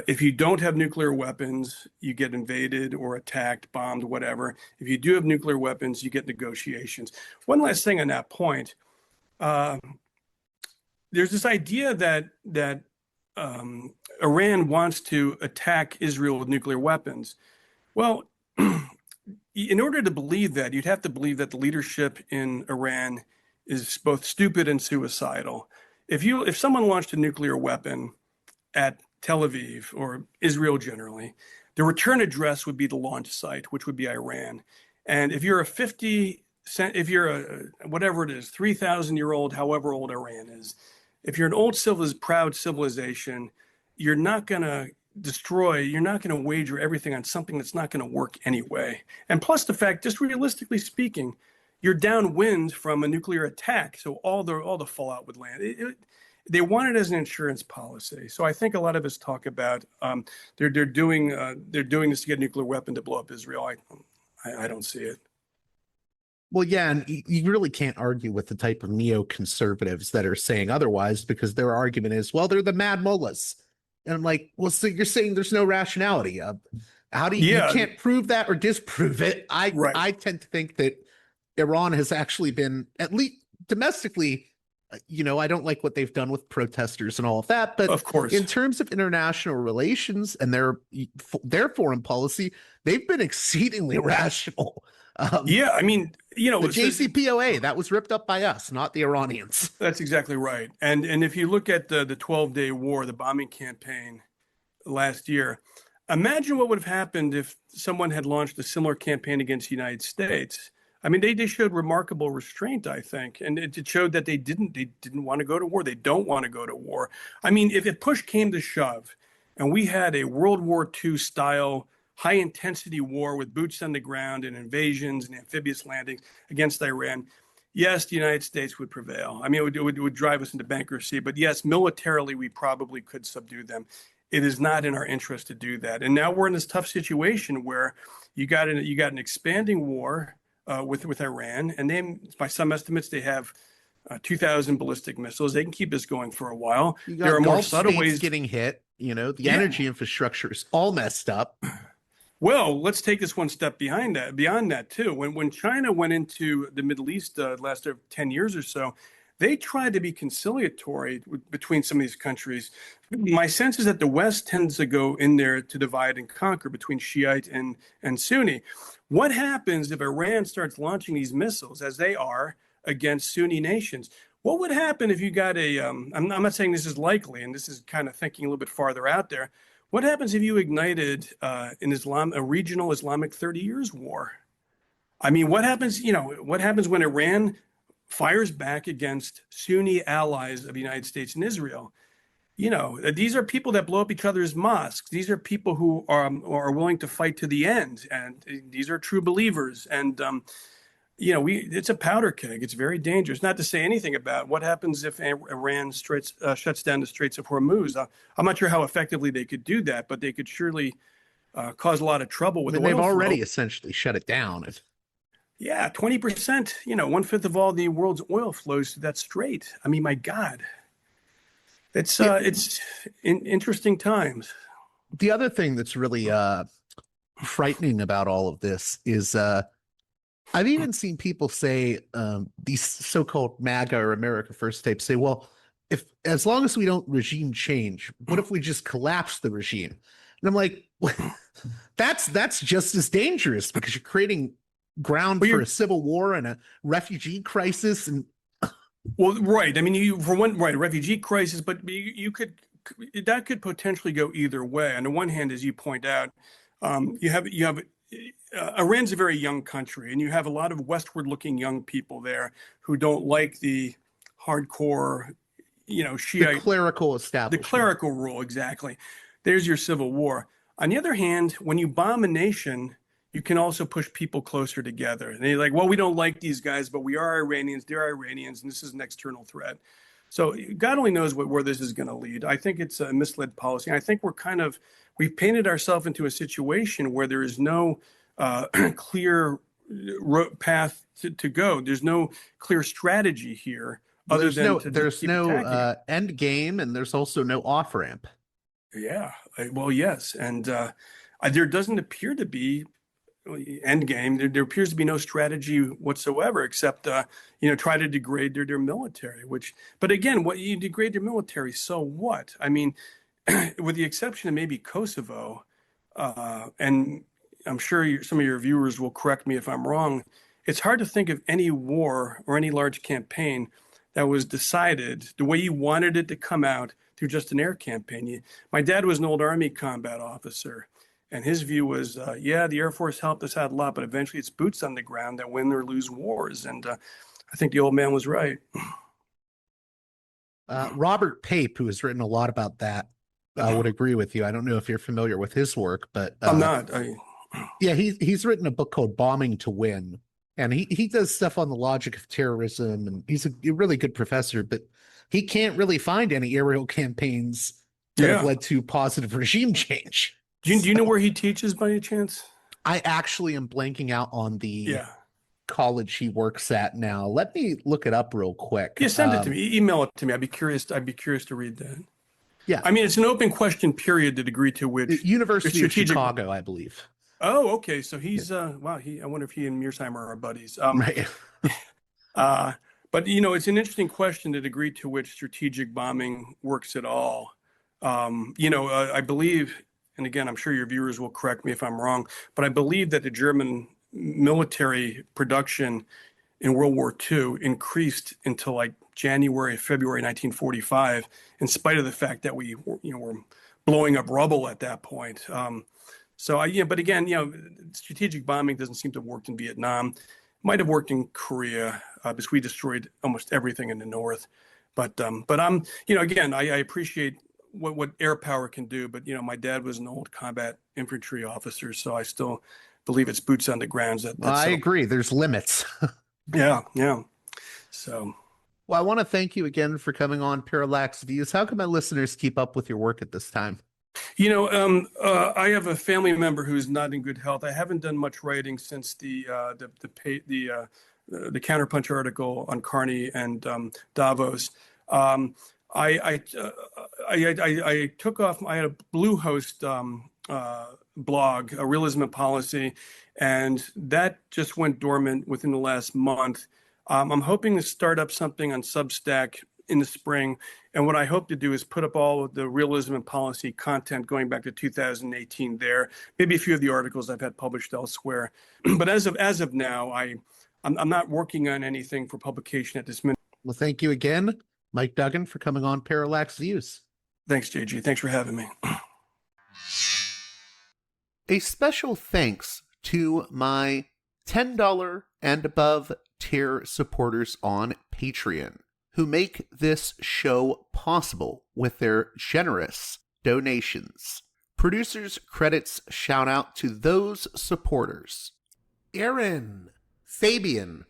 if you don't have nuclear weapons, you get invaded or attacked, bombed, whatever. If you do have nuclear weapons, you get negotiations. One last thing on that point. There's this idea that Iran wants to attack Israel with nuclear weapons. Well, in order to believe that, you'd have to believe that the leadership in Iran is both stupid and suicidal. If someone launched a nuclear weapon at Tel Aviv or Israel generally, the return address would be the launch site, which would be Iran. And if you're whatever it is, 3,000-year-old, however old Iran is, if you're an old proud civilization, you're not going to wager everything on something that's not going to work anyway. And plus the fact, just realistically speaking, you're downwind from a nuclear attack, so all the fallout would land. They want it as an insurance policy. So I think a lot of us talk about they're doing this to get a nuclear weapon to blow up Israel. I don't see it. Well, yeah, and you really can't argue with the type of neoconservatives that are saying otherwise, because their argument is, well, they're the mad mullahs. And I'm like, well, so you're saying there's no rationality. How do you can't prove that or disprove it? I tend to think that Iran has actually been, at least domestically, I don't like what they've done with protesters and all of that, but of course, in terms of international relations and their foreign policy, they've been exceedingly rational. I mean, the JCPOA, that was ripped up by us, not the Iranians. That's exactly right. And if you look at the 12-day war, the bombing campaign last year, imagine what would have happened if someone had launched a similar campaign against the United States. I mean, they showed remarkable restraint, I think, and it showed that they didn't want to go to war. They don't want to go to war. I mean, if push came to shove, and we had a World War II style high-intensity war with boots on the ground and invasions and amphibious landings against Iran, yes, the United States would prevail. I mean, it would drive us into bankruptcy. But yes, militarily, we probably could subdue them. It is not in our interest to do that. And now we're in this tough situation where you got an expanding war with Iran, and then by some estimates they have 2,000 ballistic missiles. They can keep this going for a while. You There got are more Gulf subtle states ways. getting hit. You know, the Yeah. energy infrastructure is all messed up. Well, let's take this one step behind that, beyond that too. When China went into the Middle East last 10 years or so, they tried to be conciliatory between some of these countries. My sense is that the West tends to go in there to divide and conquer between Shiite and Sunni. What happens if Iran starts launching these missiles, as they are, against Sunni nations? What would happen if you got I'm not saying this is likely, and this is kind of thinking a little bit farther out there. What happens if you ignited in Islam a regional Islamic 30 Years war? I mean, what happens? What happens when Iran fires back against Sunni allies of the United States and Israel? These are people that blow up each other's mosques. These are people who are willing to fight to the end, and these are true believers. And it's a powder keg. It's very dangerous. Not to say anything about what happens if Iran shuts down the Straits of Hormuz. I'm not sure how effectively they could do that, but they could surely cause a lot of trouble with I mean, the they've oil already flow. essentially shut it down. Yeah, 20%. 1/5 of all the world's oil flows through that strait. I mean, my God, it's interesting times. The other thing that's really frightening about all of this is I've even seen people say, these so-called MAGA or America First types say, well, as long as we don't regime change, what if we just collapse the regime? And I'm like, that's just as dangerous, because you're creating ground for a civil war and a refugee crisis. And well, right. I mean, right, refugee crisis, but that could potentially go either way. On the one hand, as you point out, you have Iran's a very young country, and you have a lot of westward-looking young people there who don't like the hardcore, Shiite, the clerical establishment, the clerical rule. Exactly. There's your civil war. On the other hand, when you bomb a nation, you can also push people closer together. And they're like, well, we don't like these guys, but we are Iranians, they're Iranians, and this is an external threat. So God only knows where this is going to lead. I think it's a misled policy. I think we've painted ourselves into a situation where there is no clear path to go. There's no clear strategy here other than there's no end game, and there's also no off ramp. Yeah, well, yes, and there doesn't appear to be end game. There appears to be no strategy whatsoever, except try to degrade their military. But again, what you degrade their military, so what? I mean, with the exception of maybe Kosovo, and I'm sure some of your viewers will correct me if I'm wrong. It's hard to think of any war or any large campaign that was decided the way you wanted it to come out through just an air campaign. My dad was an old Army combat officer, and his view was, the Air Force helped us out a lot, but eventually it's boots on the ground that win or lose wars. And I think the old man was right. Robert Pape, who has written a lot about that, would agree with you. I don't know if you're familiar with his work, but I'm not. Yeah, he's written a book called Bombing to Win, and he does stuff on the logic of terrorism, and he's a really good professor, but he can't really find any aerial campaigns that have led to positive regime change. Do you know where he teaches by any chance? I actually am blanking out on the college he works at now. Let me look it up real quick. Yeah, send it to me. Email it to me. I'd be curious to read that. Yeah. I mean, it's an open question period, the degree to which University of Chicago, I believe. Oh, okay. So he's wow. I wonder if he and Mearsheimer are buddies. Right. But it's an interesting question, the degree to which strategic bombing works at all. I believe, and again, I'm sure your viewers will correct me if I'm wrong, but I believe that the German military production in World War II increased until like January, February 1945, in spite of the fact that we were blowing up rubble at that point. But again, strategic bombing doesn't seem to have worked in Vietnam. Might have worked in Korea, because we destroyed almost everything in the north. But again, I appreciate what air power can do. But my dad was an old combat infantry officer, so I still believe it's boots on the ground. I agree. There's limits. Yeah. So. Well, I want to thank you again for coming on Parallax Views. How can my listeners keep up with your work at this time? I have a family member who's not in good health. I haven't done much writing since the the Counterpunch article on Carney and Davos. I took off. I had a Bluehost blog, Realism and Policy, and that just went dormant within the last month. I'm hoping to start up something on Substack in the spring, and what I hope to do is put up all of the Realism and Policy content going back to 2018 there, maybe a few of the articles I've had published elsewhere. But as of now, I'm not working on anything for publication at this minute. Well, thank you again, Mike Duggan, for coming on Parallax Views. Thanks, JG. Thanks for having me. A special thanks to my $10 and above tier supporters on Patreon, who make this show possible with their generous donations. Producers' credits shout out to those supporters: Aaron, Fabian,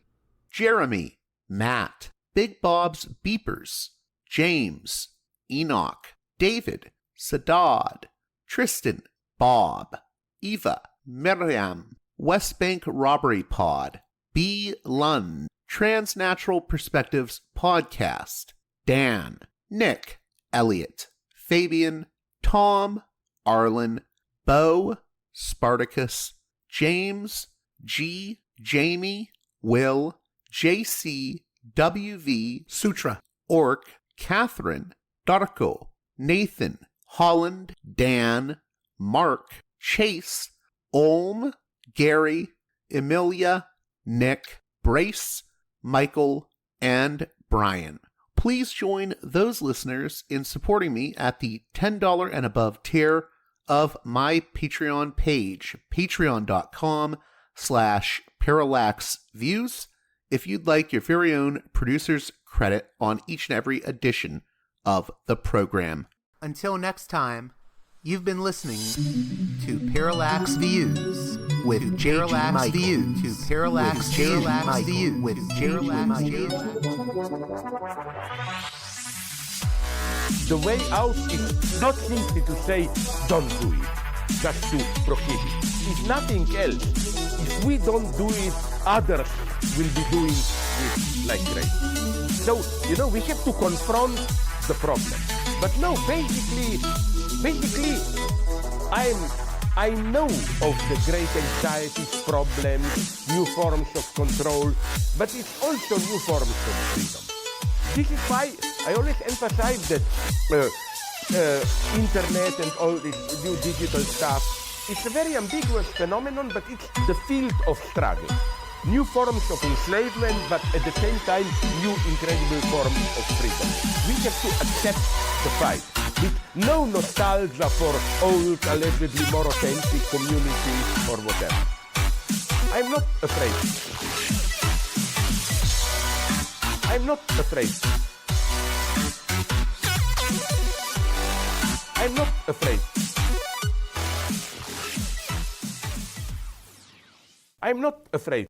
Jeremy, Matt, Big Bob's Beepers, James, Enoch, David, Sadad, Tristan, Bob, Eva, Miriam, West Bank Robbery Pod, B. Lund, Transnatural Perspectives Podcast, Dan, Nick, Elliot, Fabian, Tom, Arlen, Bo, Spartacus, James, G, Jamie, Will, JC, WV, Sutra, Orc, Catherine, Darko, Nathan, Holland, Dan, Mark, Chase, Olm, Gary, Emilia, Nick, Brace, Michael, and Brian. Please join those listeners in supporting me at the $10 and above tier of my Patreon page, patreon.com/parallaxviews, if you'd like your very own producer's credit on each and every edition of the program. Until next time, you've been listening to Parallax Views with Parallax Views to Parallax Views with Parallax Views. The way out is not simply to say, don't do it, just to prohibit. It's nothing else. If we don't do it, others will be doing it like crazy. So, we have to confront the problem. But no, basically, I know of the great anxieties, problems, new forms of control, but it's also new forms of freedom. This is why I always emphasize that internet and all this new digital stuff, it's a very ambiguous phenomenon, but it's the field of struggle. New forms of enslavement, but at the same time, new incredible forms of freedom. We have to accept the fight with no nostalgia for old, allegedly more authentic communities or whatever. I'm not afraid. I'm not afraid. I'm not afraid. I'm not afraid.